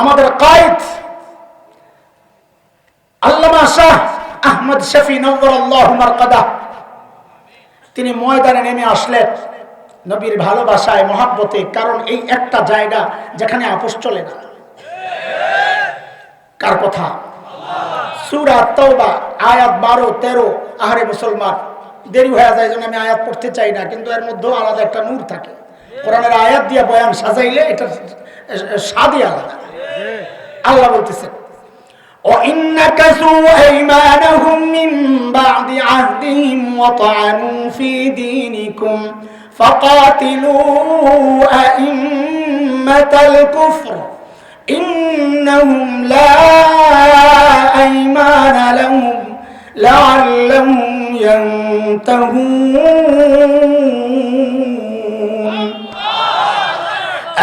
আমাদের কায়েদ আল্লামা শাহ আহমদ শফি নওয়ারাল্লাহু মারকাদা তিনি ময়দানে নেমে আসলেন নবীর ভালোবাসায় মহাব্বতে। কারণ এই একটা জায়গা যেখানে আপোষ চলে না। কার কথা? সূরা তাওবা আয়াত 12-13। আহারে মুসলমান, দেরি হয়ে যায় জন্য আমি আয়াত পড়তে চাই না, কিন্তু এর মধ্যেও আলাদা একটা নূর থাকে। কোরআনের আয়াত দিয়ে বয়ান সাজাইলে এটা স্বাদই আলাদা। আল্লাহ বলতেছেন, وَإِنْ نَكَثُوا أَيْمَانَهُمْ مِنْ بَعْدِ عَهْدِهِمْ وَطَعَنُوا فِي دِينِكُمْ فَقَاتِلُوا أَئِمَّةَ الْكُفْرِ إِنَّهُمْ لَا أَيْمَانَ لَهُمْ لَعَلَّهُمْ يَنْتَهُونَ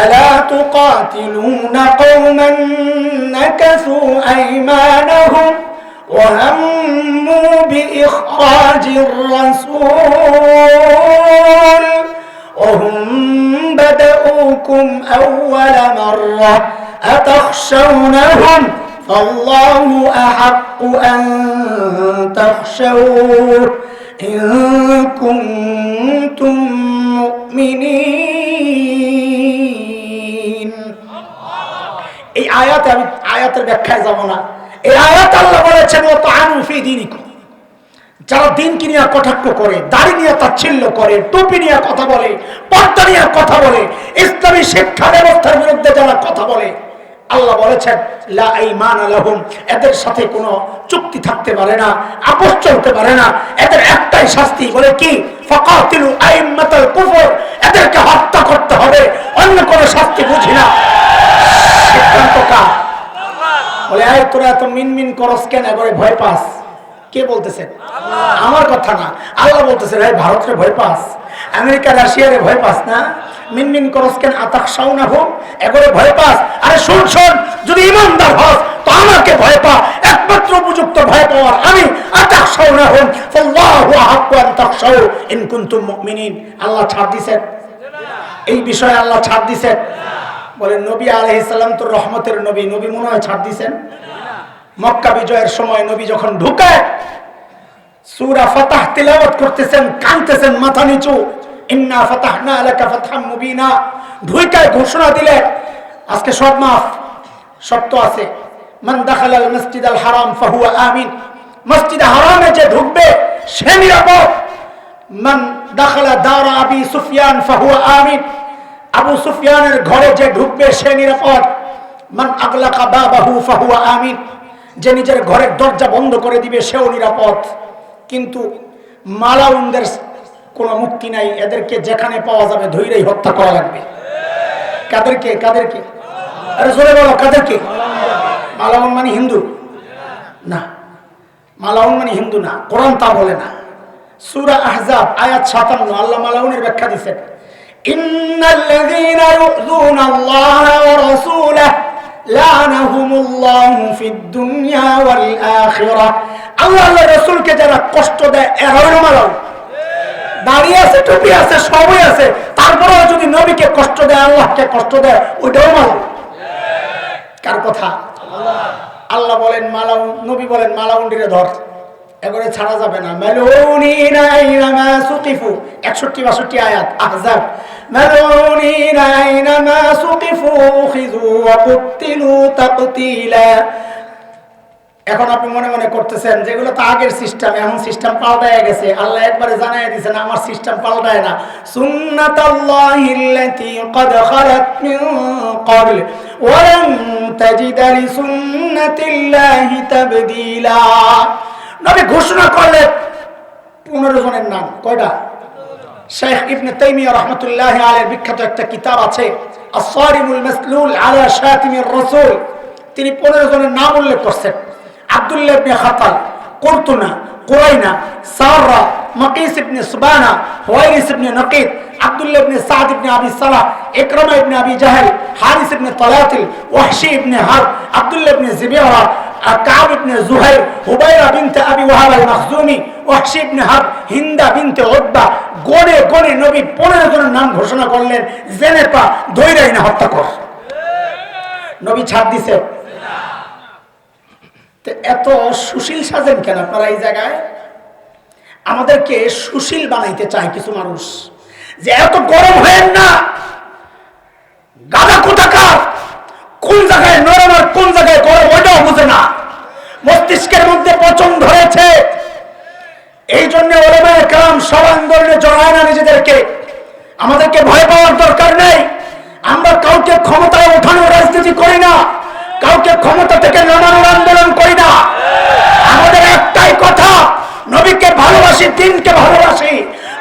أَلَا تُقَاتِلُونَ قَوْمًا نَكَثُوا أَيْمَانَهُمْ وَهَمُّوا بِإِخْرَاجِ الرَّسُولِ وَهُمْ بَدَؤُوكُمْ أَوَّلَ مَرَّةٍ أَتَخْشَوْنَهُمْ فَاللَّهُ أَحَقُّ أَن تَخْشَوْهُ إِن كُنتُم مُّؤْمِنِينَ। এই আয়াতে আমি আয়াতের ব্যাখ্যায় যাব না। এই আয়াত আল্লাহ বলেছেন ওয়াতাআনু ফি দীনিকুম, যারা দিনকে নিয়ে কটাক্ষ করে, দাড়ি নিয়ে তাচ্ছিল্য করে, টুপি নিয়ে কথা বলে, পর্দা নিয়ে কথা বলে, ইসলামী শিক্ষা ব্যবস্থার বিরুদ্ধে যারা কথা বলে, আল্লাহ বলেছেন লা ঈমানা লাহুম, এদের সাথে কোনো চুক্তি থাকতে পারে না, আপোষ চলতে পারে না। এদের একটাই শাস্তি, বলে কি? ফাকাতিলু আইম্মাতাল কুফর, এদেরকে হত্যা করতে হবে, অন্য কোনো শাস্তি বুঝি না। সিদ্ধান্ত কার? বলে এই তোরা এত মিনমিন করস কেন, করে ভয় পাস? কে বলতেছেন? আমার কথা না, আল্লাহ বলতেছেন এই ভারতের ভয় পাস, আমেরিকা রাশিয়ারে ভয় পাস না? মিনমিন করস কেন? আতাখশাউনাহুম, এগরে ভয় পাস? আরে শুন শুন, যদি ইমানদার হস তো আমাকে ভয় পা, একমাত্র উপযুক্ত ভয় পাওয়ার আমি। আতাখশাউনাহুম ফাল্লাহু আহাক্কু আন তাখশাউ ইন কুনতুম মুমিনিন। আল্লাহ ছাড় দিয়েছেন এই বিষয়ে, আল্লাহ ছাড় দিয়েছেন। বলে নবী আলাইহিস সালাম তো রহমতের নবী, নবী মনে হয় ছাড় দিয়েছেন? মক্কা বিজয়ের সময় নবী যখন ঢুকে সূরা ফাতহ তিলাওয়াত করতেছেন, কাঁদতেছেন মাথা নিচু, ইন্না ফাতাহনা লাকা ফাতহাম মুবিনা, ঢুকে ঘোষণা দিলেন আজকে সব মাফ। শর্ত আছে, মান দাখালাল মসজিদাল হারাম ফাহুয়া আমিন, মসজিদে হারামে যে ঢুকবে সে নিরাপদ। মান দাখালা দারা আবি সুফিয়ান ফাহুয়া আমিন, আবু সুফিয়ানের ঘরে যে ঢুকবে সে নিরাপদ। মান আগলাকা বাবাহু ফাহুয়া আমিন, যে নিজের ঘরের দরজা বন্ধ করে দিবে সেও নিরাপদ। কিন্তু মালাউনদের কোনো মুক্তি নাই, এদেরকে যেখানে পাওয়া যাবে ধৈর্যই হত্যা করা লাগবে। কাদেরকে? কাদেরকে? আরে জোরে বলো, কাদেরকে? মালাউন মানে হিন্দু না, মালাউন মানে হিন্দু না, কোরআন তা বলে না। সূরা আহজাব আয়াত 57 আল্লাহ মালাউনের ব্যাখ্যা দিয়েছেন, ইন্নাল্লাযীনা ইউযুনা আল্লাহ ওয়া রাসূলাহু লানাহুমুল্লাহু ফিদ দুনিয়া ওয়াল আখিরাহ। আল্লাহ আল্লাহর রাসূলকে যারা কষ্ট দেয় এরা হলো মালাউন। দাঁড়িয়ে আছে, টুপি আছে, সবই আছে, তারপরেও যদি নবীকে কষ্ট দেয়, আল্লাহকে কষ্ট দেয়, ওইটাও মালাউন। কার কথা? আল্লাহ বলেন মালাউন, নবী বলেন মালাউন্ডিরে ধর, এবারে ছাড়া যাবে না। মালউনিনা আইনামা সুকিফু 61-62 আয়াত আহজাব। মালউনিনা আইনামা সুকিফু উখিযু ওয়া কুতিলু তাকতিলা। এখন আপনি মনে মনে করতেছেন যেগুলো তো আগের সিস্টেম, এখন সিস্টেম পাল্টায় গেছে। আল্লাহ একবারে জানায় দিয়েছেন আমার সিস্টেম পাল্টায় না। সুন্নাতাল্লাহিল্লাতী ক্বাদ খালাত মিন ক্বাবল ওয়া লান তাজিদা লিসুন্নাতিল্লাহি তাবদীলা। নবী ঘোষণা করলেন 15 জনের নাম। কয়টা? শেখ ইবনে তাইমিয়া রাহমাতুল্লাহি আলাইহির বিখ্যাত একটা কিতাব আছে আস-সারিমুল মাসলুল আলা শাতিমির রাসূল, তিনি 15 জনের নাম উল্লেখ করছেন। আব্দুল্লাহ ইবনে খাতাল, কুরতুনা, কুরাইনা, সাররা, মাকিস ইবনে সুবানা, হুয়াইরিস ইবনে নাকিদ, আব্দুল্লাহ ইবনে সাদ ইবনে আবি সালাহ, ইকরামা ইবনে আবি জাহল, হারিস ইবনে তালাতিল, ওয়াহশি ইবনে হারব, আব্দুল্লাহ ইবনে জিবিরা, আর কাব ইবনে জুহাইর, হুবাইরা বিনতে আবি ওয়াহাব আল মাখজুমি, ওয়াহশি ইবনে হাব, হিন্দা বিনতে উতবা, গনে গনে নবী 15 জনের নাম ঘোষণা করলেন, জেনে পা ধইরাই না হত্যা কর। নবী ছাড় দিছে? এত সুশীল সাজেন কেন আপনারা এই জায়গায়? আমাদেরকে সুশীল বানাইতে চায় কিছু মানুষ, যে এত গরম হয় না, গাদা কোথাকার, কোন জায়গায় নরম আর কোন জায়গায় গরম ওইটাও বুঝে না, মস্তিষ্কের মধ্যে পচন ধরেছে। এই জন্য ওলামায়ে কেরাম সব আন্দোলনে জড়ায় না নিজেদেরকে। আমাদেরকে ভয় পাওয়ার দরকার নেই। আমরা কাউকে ক্ষমতায় ওঠানোর রাজনীতি করি না, কাউকে ক্ষমতা থেকে নামানোর আন্দোলন করি না। আমাদের একটাই কথা, নবীকে ভালোবাসি, দিনকে ভালোবাসি।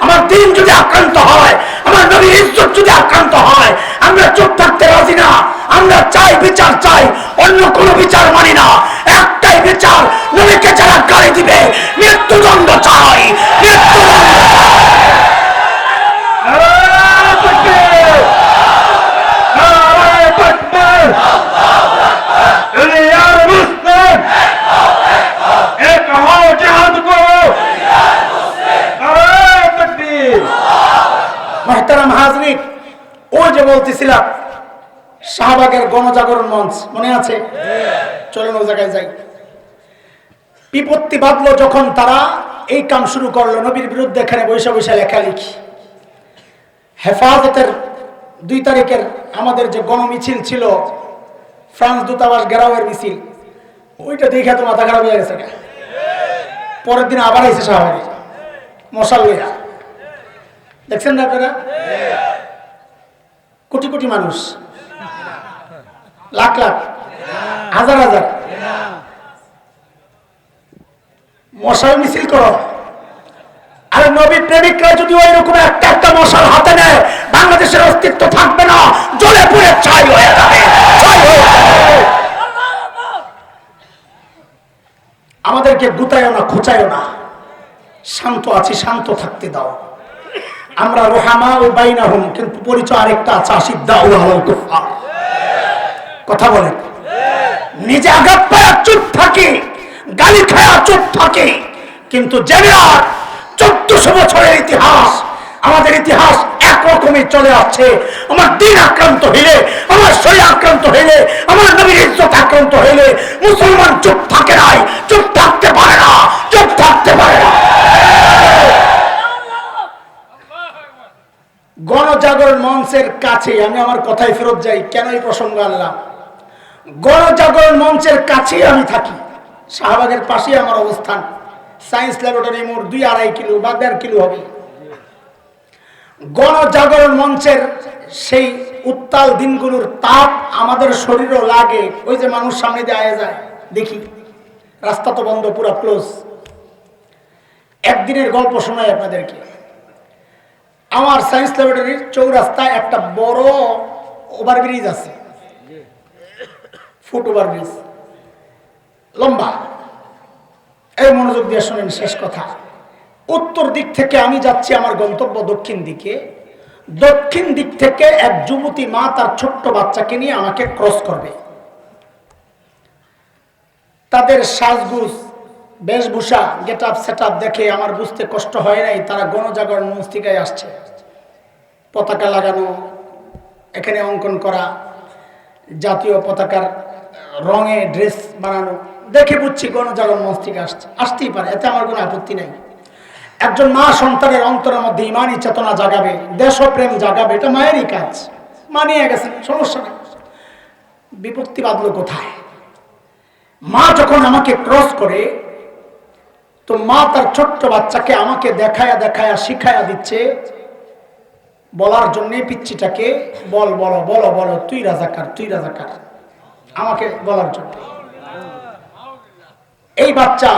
আমার দিন যদি আক্রান্ত হয়, আমার নবীর ইজ্জত যদি আক্রান্ত হয়, আমরা চুপ থাকতে রাজি না। আমরা চাই বিচার, চাই, অন্য কোনো বিচার মানি না। একটাই বিচার, নবীকে যারা গালি দিবে মৃত্যুদণ্ড চাই, মৃত্যুদণ্ড মোহতারাম হাজরিন, ওই যে বলতেছিলাম শাহবাগের গণজাগরণ মঞ্চ মনে আছে? চলেন ওই জায়গায় যাই। বিপত্তি বাঁধলো যখন তারা এই কাম শুরু করলো, নবীর বিরুদ্ধে এখানে বৈশা বৈশা লেখালেখি। হেফাজতের 2 তারিখের আমাদের যে গণমিছিল ছিল, ফ্রান্স দূতাবাস ঘেরাওয়ের মিছিল, ওইটা দেখে তো মাথা খারাপ হয়ে গেছে। পরের দিন আবার এসে শাহবাগে মশাল লইয়া, দেখছেন না আপনারা? কোটি কোটি মানুষ, লাখ লাখ, হাজার হাজার মশাল মিছিল করো। আর নবী প্রেমিকরা যদি ওই রকম একটা একটা মশাল হাতে নেয়, বাংলাদেশের অস্তিত্ব থাকবে না, জ্বলে পুড়ে ছাই হয়ে যাবে। আমাদেরকে গুতায়ও না, খোঁচায়ও না, শান্ত আছি, শান্ত থাকতে দাও। আমরা রুহামা ও বাইনাহুম, কিন্তু পরিচয় আরেকটা আছে, আশিদ্দাউ আলাল কুফার। কথা বলেন, নিজে আঘাত পায়া চুপ থাকে, গালি খায়া চুপ থাকে, কিন্তু জেনে রাখ 1400 বছরের ইতিহাস, আমাদের ইতিহাস একরকমই চলে আসছে। আমার দিন আক্রান্ত হইলে, আমার শরীর আক্রান্ত হইলে, আমার নবীর ইজ্জত আক্রান্ত হইলে মুসলমান চুপ থাকে নাই, চুপ থাকতে পারে না, চুপ থাকতে পারে না। গণজাগরণ মঞ্চের কাছে আমি আমার কথায় ফেরত যাই, কেন এই প্রসঙ্গ আনলাম? গণজাগরণ মঞ্চের কাছেই আমি থাকি, শাহবাগের পাশেই আমার অবস্থান। সায়েন্স ল্যাবরেটরি মোড় 2-2.5 কিলো বা 1.5 কিলো হবে। গণজাগরণ মঞ্চের সেই উত্তাল দিনগুলোর তাপ আমাদের শরীরও লাগে। ওই যে মানুষ সামনে দিয়ে আয়া যায়, দেখি রাস্তা তো বন্ধ, পুরো ক্লোজ। একদিনের গল্প শোনাই আপনাদেরকে। আমার সায়েন্স ল্যাবরেটরির চৌরাস্তায় একটা বড় ওভারব্রিজ আছে, ফুট ওভারব্রিজ, লম্বা। এই মনোযোগ দিয়ে শোনেন, শেষ কথা। উত্তর দিক থেকে আমি যাচ্ছি আমার গন্তব্য দক্ষিণ দিকে। দক্ষিণ দিক থেকে এক যুবতী মা তার ছোট্ট বাচ্চাকে নিয়ে আমাকে ক্রস করবে। তাদের সাজগুজ, বেশভূষা, গেট আপ সেট আপ দেখে আমার বুঝতে কষ্ট হয় নাই তারা গণজাগরণ মঞ্চিকায় আসছে। পতাকা লাগানো, এখানে অঙ্কন করা, জাতীয় পতাকার রঙে ড্রেস বানানো, দেখে বুঝছি গণজাগরণ মঞ্চিকা আসছে, আসতেই পারে, এতে আমার কোনো আপত্তি নাই। একজন মা সন্তানের অন্তরের মধ্যে ইমানি চেতনা জাগাবে, দেশপ্রেম জাগাবে, এটা মায়েরই কাজ, মানিয়ে গেছেন, সমস্যা নেই। বিপত্তি বাঁধলো কোথায়? মা যখন আমাকে ক্রস করে, তো মা তার ছোট্ট বাচ্চাকে আমাকে দেখায়া দেখায়া শিখায়া দিচ্ছে, বলার জন্য পিচ্চিটাকে বল, বলো বলো বলো, তুই রাজাকার, তুই রাজাকার, আমাকে বলার জন্য। এই বাচ্চা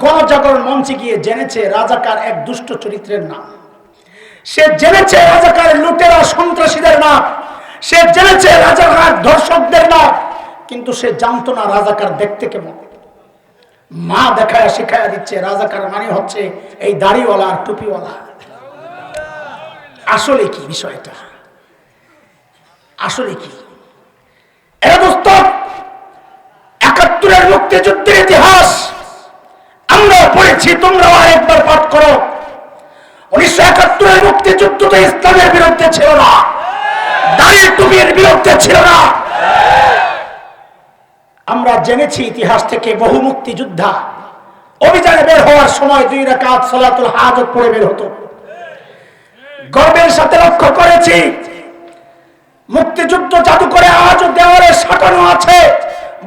গণজাগরণ মঞ্চে গিয়ে জেনেছে রাজাকার এক দুষ্ট চরিত্রের নাম, সে জেনেছে রাজাকার লুটেরা সন্ত্রাসীদের নাম, সে জেনেছে রাজাকার ধর্ষকদের নাম, কিন্তু সে জানতো না রাজাকার দেখতে কেমন। মা দেখায়া শিখায়া দিচ্ছে রাজাকার মানে হচ্ছে এই দাড়িওয়ালা আর টুপিওয়ালা। আসলে কি বিষয়টা? আসলে কি? এরা দোস্ত 71-এর মুক্তি মুক্তিযুদ্ধের ইতিহাস আমরা পড়েছি, তোমরাও আরেকবার পাঠ করো। 1971 মুক্তিযুদ্ধ তো ইসলামের বিরুদ্ধে ছিল না, দাড়ির টুপির বিরুদ্ধে ছিল না। আমরা জেনেছি ইতিহাস থেকে বহু মুক্তিযোদ্ধা অভিযানে বের হওয়ার সময় 2 রাকাত সালাতুল হাজত পড়ে বের হতো। গর্বের সাথে লক্ষ্য করেছি মুক্তিযুদ্ধ জাদুঘরে আজও দেওয়ালে সাঁটানো আছে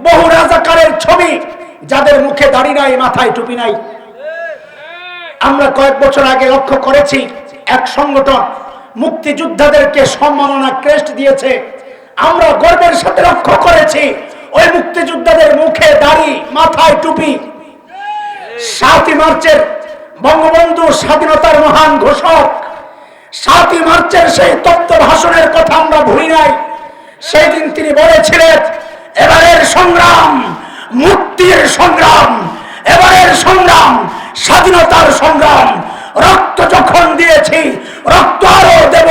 বহু রাজাকারের ছবি, যাদের মুখে দাড়ি নাই, মাথায় টুপি নাই। আমরা কয়েক বছর আগে লক্ষ্য করেছি এক সংগঠন মুক্তিযোদ্ধাদেরকে সম্মাননা ক্রেস্ট দিয়েছে। আমরা গর্বের সাথে লক্ষ্য করেছি ওই মুক্তিযোদ্ধাদের মুখে দাড়ি, মাথায় টুপি। 7ই মার্চের বঙ্গবন্ধু স্বাধীনতার মহান ঘোষক, 7ই মার্চের সেই তত্ত্ব ভাষণের কথা আমরা ভুলি নাই। সেই দিন তিনি বলেছিলেন, এবারের সংগ্রাম মুক্তির সংগ্রাম, এবারের সংগ্রাম স্বাধীনতার সংগ্রাম। রক্ত যখন দিয়েছি, রক্ত আরো দেব,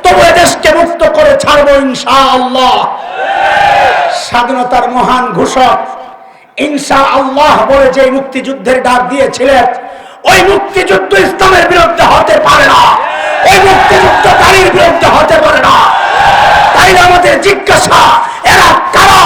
তবু দেশকে মুক্ত করে ছাড়বো ইনশাআল্লাহ। স্বাধীনতার মহান ঘোষক ইনশাআল্লাহ বলে যে মুক্তিযুদ্ধের ডাক দিয়েছিলেন, ওই মুক্তিযুদ্ধ ইসলামের বিরুদ্ধে হতে পারে না, ওই মুক্তিযুদ্ধ দাড়ির বিরুদ্ধে হতে পারে না। তাই আমাদের জিজ্ঞাসা, এরা কারা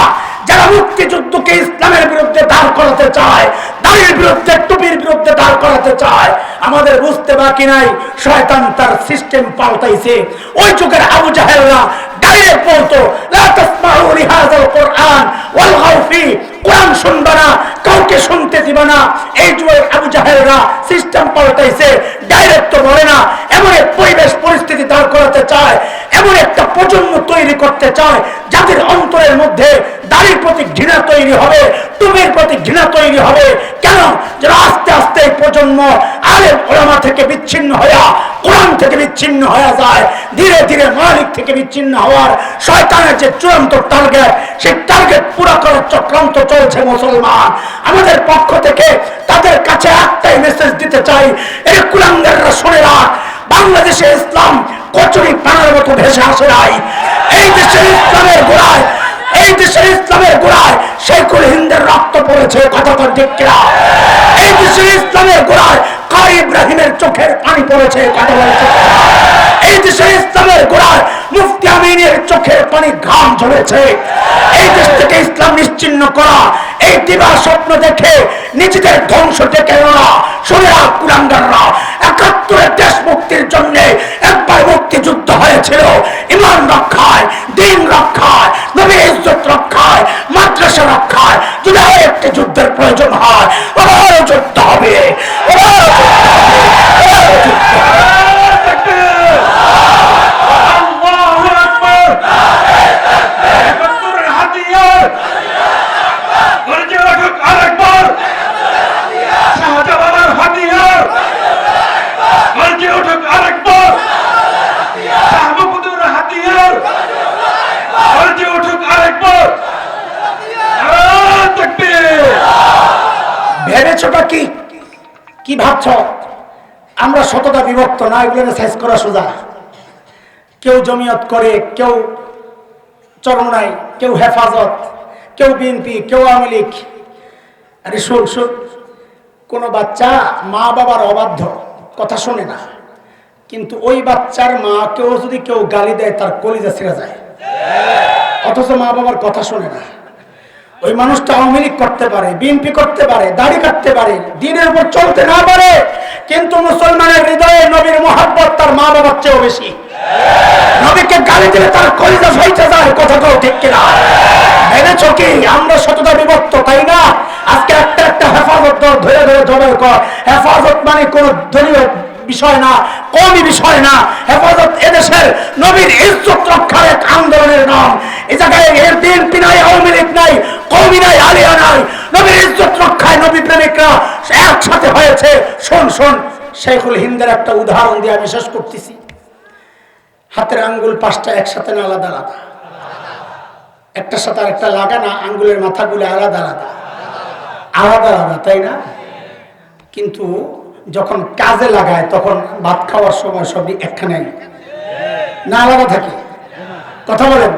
যারা মুক্তিযুদ্ধকে ইসলামের বিরুদ্ধে দাঁড় করাতে চায়, দাড়ির বিরুদ্ধে, টুপির বিরুদ্ধে দাঁড় করাতে চায়? আমাদের বুঝতে বাকি নাই শয়তান তার সিস্টেম পাল্টাইছে। ওই যুগের আবু জাহেলরা ডাইরেক্ট বলতো, লা তাসমাউ লিহাযাল কুরআন ওয়ালগাউ ফি, কোরআন শুনবা না, কাউকে শুনতে দিবা না। এই যুগের আবু জাহেলরা সিস্টেম পাল্টাইছে, ডাইরেক্ট তো বলে না। এমন এক পরিবেশ পরিস্থিতি দাঁড় করাতে চায়, এমন একটা প্রজন্ম তৈরি করতে চায় যাদের অন্তরের মধ্যে দাড়ির প্রতি ঘৃণা তৈরি হবে, টুপির প্রতি ঘৃণা তৈরি হবে। কেন? যারা আস্তে আস্তে এই প্রজন্ম আলেম ওলামা থেকে বিচ্ছিন্ন হয়ে, কোরআন থেকে বিচ্ছিন্ন হয়ে যায়। ধীরে ধীরে মালিক থেকে বিচ্ছিন্ন হওয়ার শয়তানের যে চূড়ান্ত টার্গেট, সেই টার্গেট পুরো করার চক্রান্ত চলছে মুসলমান। আমাদের পক্ষ থেকে তাদের কাছে একটাই মেসেজ দিতে চাই, এই কুলাঙ্গাররা শুনে রাখ, বাংলাদেশে ইসলাম কচুরি পানার মতো ভেসে আসে নাই। এই দেশের ইসলামের গোড়ায়, এই দেশের ইসলামের গোড়ায় শেখুল হিন্দের রক্ত পড়েছে, কথা তো ঠিক কিনা? এই দেশের ইসলামের গোড়ায় কারি ইব্রাহিমের চোখের পানি পড়েছে, কথা বলেছে। এই দেশের ইসলামের গোড়ায় মুফতি আমিনের চোখের পানি ঘাম ঝরেছে। এই দেশ থেকে ইসলাম নিশ্চিহ্ন করা, এই দিবা স্বপ্ন দেখে নিজেদের ধ্বংস ডেকে না। শুনে রাখ কুলাঙ্গাররা, 71 দেশ মুক্তির জন্য একবার মুক্তিযুদ্ধ হয়েছিল ইমান রক্ষায়, দিন রক্ষায়, নবীর ইজ্জত রক্ষায়, মাদ্রাসা রক্ষায়। যদি আর একটি যুদ্ধের প্রয়োজন হয়, আবারও যুদ্ধ হবে, আবারও যুদ্ধ হবে, আবারও যুদ্ধ হবে। ভেবেছোটা কি? কি ভাবছ? আমরা শতটা বিভক্ত না, এগুলো সাইজ করা সোজা। কেউ জমিয়ত করে, কেউ চরমনাই, কেউ হেফাজত, কেউ বিএনপি, কেউ আওয়ামী লীগ। আরে শোন শোন, কোন বাচ্চা মা বাবার অবাধ্য, কথা শোনে না, কিন্তু ওই বাচ্চার মাকেও যদি কেউ গালি দেয় তার কলিজা ছিঁড়ে যায়, অথচ মা বাবার কথা শোনে না। ওই মানুষটা আওয়ামী লীগ করতে পারে, বিএনপি করতে পারে, দাড়ি কাটতে পারে, দিনের উপর চলতে না পারে, কিন্তু মুসলমানের হৃদয়ে নবীর মহব্বত তার মা বাবার চেয়েও বেশি। নবীকে গালি দিলে তার কলিজা ফাইটে যায়, কথা কও ঠিক কিনা? ভেবেছো কি আমরা শতটা বিভক্ত, তাই না? আজকে একটা একটা হেফাজত ধরে ধরে জবাই কর। হেফাজত মানে কোন দলীয় বিষয় না, কমই বিষয় না। হেফাজত এদেশের নবীর ইজ্জত রক্ষার এক আন্দোলনের নাম। এই জায়গায় এর বিএনপি নাই, আওয়ামী লীগ নাই, কওমি নাই, আলিয়া নাই। নবীর ইজ্জত রক্ষায় নবী প্রেমিকরা একসাথে হয়েছে। শোন শোন, শেখুল হিন্দের একটা উদাহরণ দিয়ে আমি শেষ করতেছি। হাতের আঙ্গুল 5টা একসাথে না, আলাদা আলাদা? একটার সাথে আরেকটা লাগা না, আঙ্গুলের মাথাগুলো আলাদা আলাদা, আলাদা আলাদা, তাই না? কিন্তু যখন কাজে লাগায় তখন ভাত খাওয়ার সময় সবই একখানে না, আলাদা থাকে। কথা বলেন,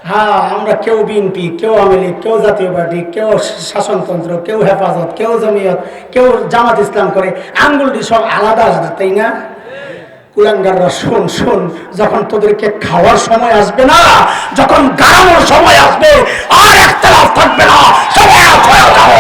হ্যাঁ, আমরা কেউ বিএনপি, কেউ আওয়ামী লীগ, কেউ জাতীয় পার্টি, কেউ শাসনতন্ত্র, কেউ হেফাজত, কেউ জমিয়ত, কেউ জামাত ইসলাম করে, আঙ্গুলটি সব আলাদা আলাদা, তাই না? কুলাঙ্গাররা শোন শোন, যখন তোদেরকে খাওয়ার সময় আসবে না, যখন গাড়ানোর সময় আসবে, আর ইখতিলাফ থাকবে না, সবাই এক হয়ে যাও।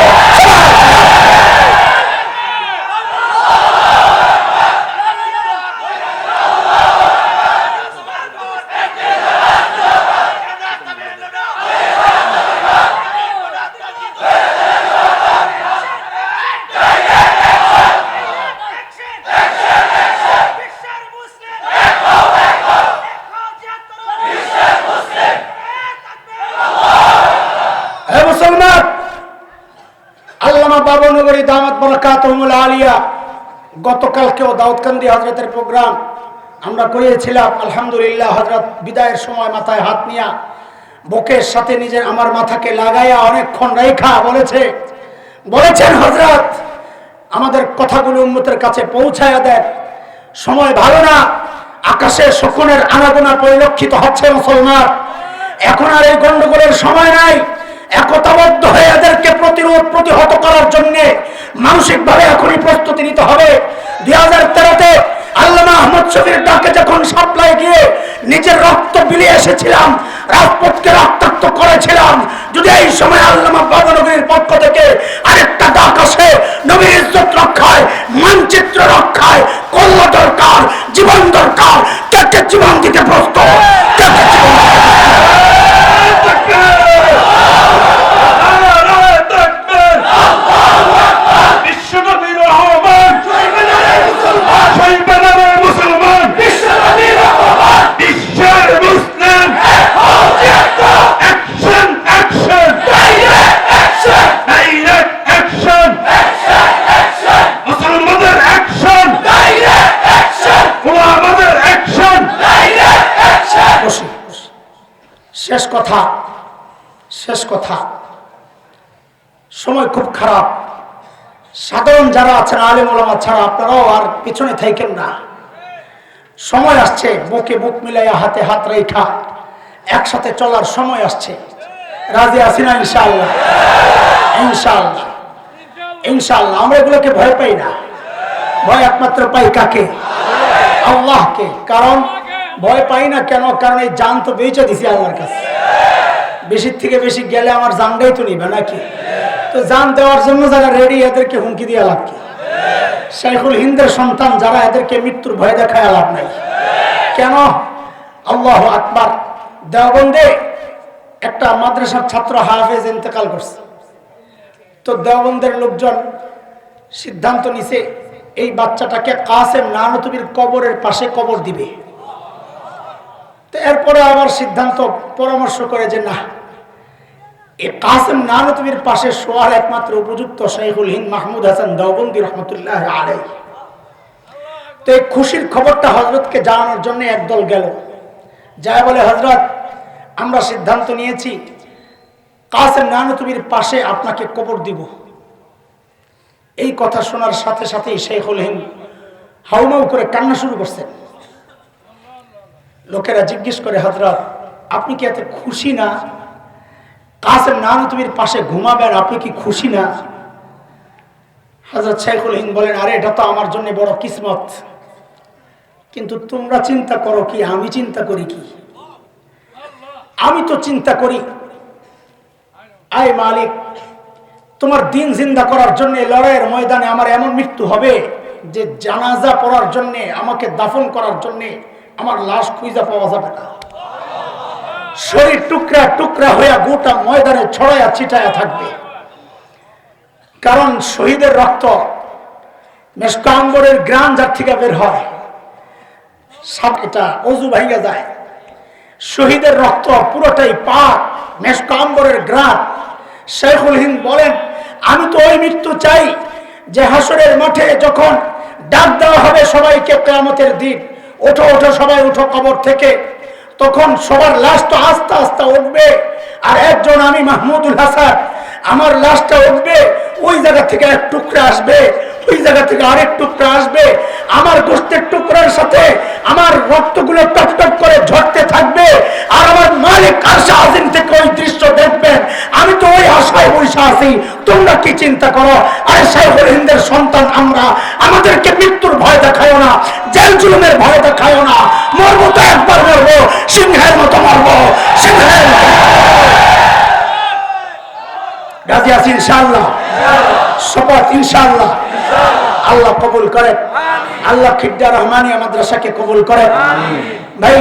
বাবনগরী দামাত বরকাতুহুল আলিয়া গতকালকেও দাউদকান্দি হযরতের প্রোগ্রাম আমরা করিয়েছিলাম। আলহামদুলিল্লাহ, হযরত বিদায়ের সময় মাথায় হাত নিয়া বুকের সাথে নিজের আমার মাথাকে লাগাইয়া অনেকক্ষণ রেখা বলেছেন, হযরত আমাদের কথাগুলো উম্মতের কাছে পৌঁছায়া দেন। সময় ভালো না, আকাশে শকুনের আনাগোনা পরিলক্ষিত হচ্ছে মুসলমান। এখন আর এই গন্ডগোলের সময় নাই। একতাবদ্ধ হয়ে এদেরকে প্রতিহত করার জন্য মানসিকভাবে এখনই প্রস্তুতি নিতে হবে। 2013-তে আল্লামা আহমদ শফির ডাকে যখন সাপ্লাই গিয়ে নিজের রক্ত বিলিয়ে এসেছিলাম, রাজপথকে রক্তাক্ত করেছিলাম, যদি এই সময় আল্লামা বাবনগরীর পক্ষ থেকে আরেকটা ডাক আসে নবীর ইজ্জত রক্ষায়, মানচিত্র রক্ষায়, কল্যাণ দরকার, জীবন দরকার, কে জীবন দিতে প্রস্তুত? শেষ কথা, সময় খুব খারাপ। সাধারণ যারা আছেন, আলেম ওলামা ছাড়া আপনারাও আর পিছনে থাকেন না। সময় আসছে বুকে বুক মিলাইয়া হাতে হাত রেখা একসাথে চলার সময় আসছে। রাজি আছি না? ইনশাআল্লাহ, ইনশাআল্লাহ, ইনশাআল্লাহ। আমরা এগুলোকে ভয় পাই না, ভয় একমাত্র পাই কাকে? আল্লাহকে। কারণ ভয় পাই না কেন? কারণ এই জান তো বেঁচে দিছি আল্লাহর কাছে। বেশির থেকে বেশি গেলে আমার জানটাই তো নিবে নাকি? তো জান দেওয়ার জন্য যারা রেডি, এদেরকে হুমকি দিয়ে লাভ কি? শাইখুল হিন্দের সন্তান যারা, এদেরকে মৃত্যুর ভয় দেখায় লাভ নাই। কেন? আল্লাহু আকবার। দেওবন্দে একটা মাদ্রাসার ছাত্র হাফেজ ইন্তেকাল করছে। তো দেওবন্দের লোকজন সিদ্ধান্ত নিছে এই বাচ্চাটাকে কাসেম নানতুবির কবরের পাশে কবর দিবে। তো এরপরে আবার সিদ্ধান্ত পরামর্শ করে যে না, এই কাসেম নানতুবির পাশে শোয়ার একমাত্র উপযুক্ত শাইখুল হিন্দ মাহমুদ হাসান দেওবন্দি রহমতুল্লাহ আলাইহি। তো এই খুশির খবরটা হযরতকে জানানোর জন্য একদল গেল, যায় বলে, হযরত আমরা সিদ্ধান্ত নিয়েছি কাসেম নানতুবির পাশে আপনাকে কবর দিব। এই কথা শোনার সাথে সাথেই শাইখুল হিন্দ হাউমাউ করে কান্না শুরু করছেন। লোকেরা জিজ্ঞেস করে, হযরত আপনি কি এত খুশি না? কাসেম নানতুবির পাশে ঘুমাবেন, আপনি কি খুশি না? হযরত শাইখুল হিন্দ বলেন, আরে এটা তো আমার জন্য বড় কিসমত। কিন্তু তোমরা চিন্তা করো কি, আমি চিন্তা করি কি? আমি তো চিন্তা করি, আয় মালিক, তোমার দিন জিন্দা করার জন্য লড়াইয়ের ময়দানে আমার এমন মৃত্যু হবে যে জানাজা পড়ার জন্য, আমাকে দাফন করার জন্য আমার লাশ খুঁজে পাওয়া যাবে না। শরীর টুকরা টুকরা হইয়া গোটা ময়দানে ছড়াইয়া ছিটাইয়া থাকবে। কারণ শহীদের রক্ত মেশক আম্বরের গ্রাম যার থেকে বের হয়, এটা অজু ভাঙা যায়। শহীদের রক্ত পুরোটাই পাক, মেশক আম্বরের গ্রাম। শাইখুল হিন্দ বলেন, আমি তো ওই মৃত্যু চাই যে হাসরের মাঠে যখন ডাক দেওয়া হবে সবাইকে কিয়ামতের দিন, ওঠো ওঠো সবাই উঠো কবর থেকে, তখন সবার লাশ তো আস্তে আস্তে উঠবে, আর একজন আমি মাহমুদুল হাসান, আমার লাশটা উঠবে, ওই জায়গা থেকে এক টুকরা আসবে, ওই জায়গা থেকে আরেক টুকরা আসবে, আমার গোশতের টুকরার সাথে আমার রক্তগুলো টপ টপ করে ঝরতে থাকবে, আর আমার মালিক আরশে আজিম থেকে ওই দৃশ্য দেখবেন। আমি তো ওই আশায় বসে আছি, তোমরা কি চিন্তা করো? আরে শাইখুল হিন্দের সন্তান আমরা, আমাদেরকে মৃত্যুর ভয় দেখায়ও না, জেল জুলুমের ভয় দেখায়ও না। মরবো তো একবার মরবো, সিংহের মতো মরবো, সিংহের মতো। রাজি আছি ইনশাআল্লাহ, শপথ ইনশাআল্লাহ। আল্লাহ কবুল করেন, আল্লাহ খিদ্দা রহমানিয়া মাদ্রাসাকে কবুল করেন। ভাই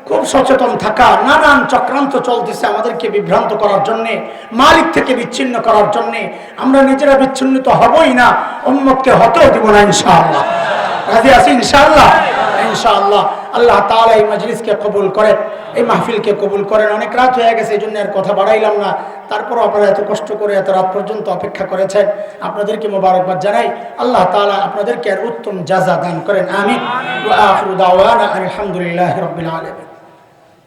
খুব সচেতন থাকা, নানান চক্রান্ত চলতেছে আমাদেরকে বিভ্রান্ত করার জন্যে, মালিক থেকে বিচ্ছিন্ন করার জন্যে। আমরা নিজেরা বিচ্ছিন্নিত হবই না, উম্মতকে হতেও দিব না ইনশাআল্লাহ। রাজি আছি ইনশাআল্লাহ, ইনশাআল্লাহ। আল্লাহ তাআলা এই মজলিসকে কবুল করেন, এই মাহফিলকে কবুল করেন। অনেক রাত হয়ে গেছে, এই জন্য আর কথা বাড়াইলাম না। তারপরও আপনারা এত কষ্ট করে এত রাত পর্যন্ত অপেক্ষা করেছেন, আপনাদেরকে মোবারকবাদ জানাই। আল্লাহ তাআলা আপনাদেরকে আর উত্তম জাযা দান করেন, আমিন। ওয়া আখিরু দাওয়ানা আলহামদুলিল্লাহি রাব্বিল আলামিন।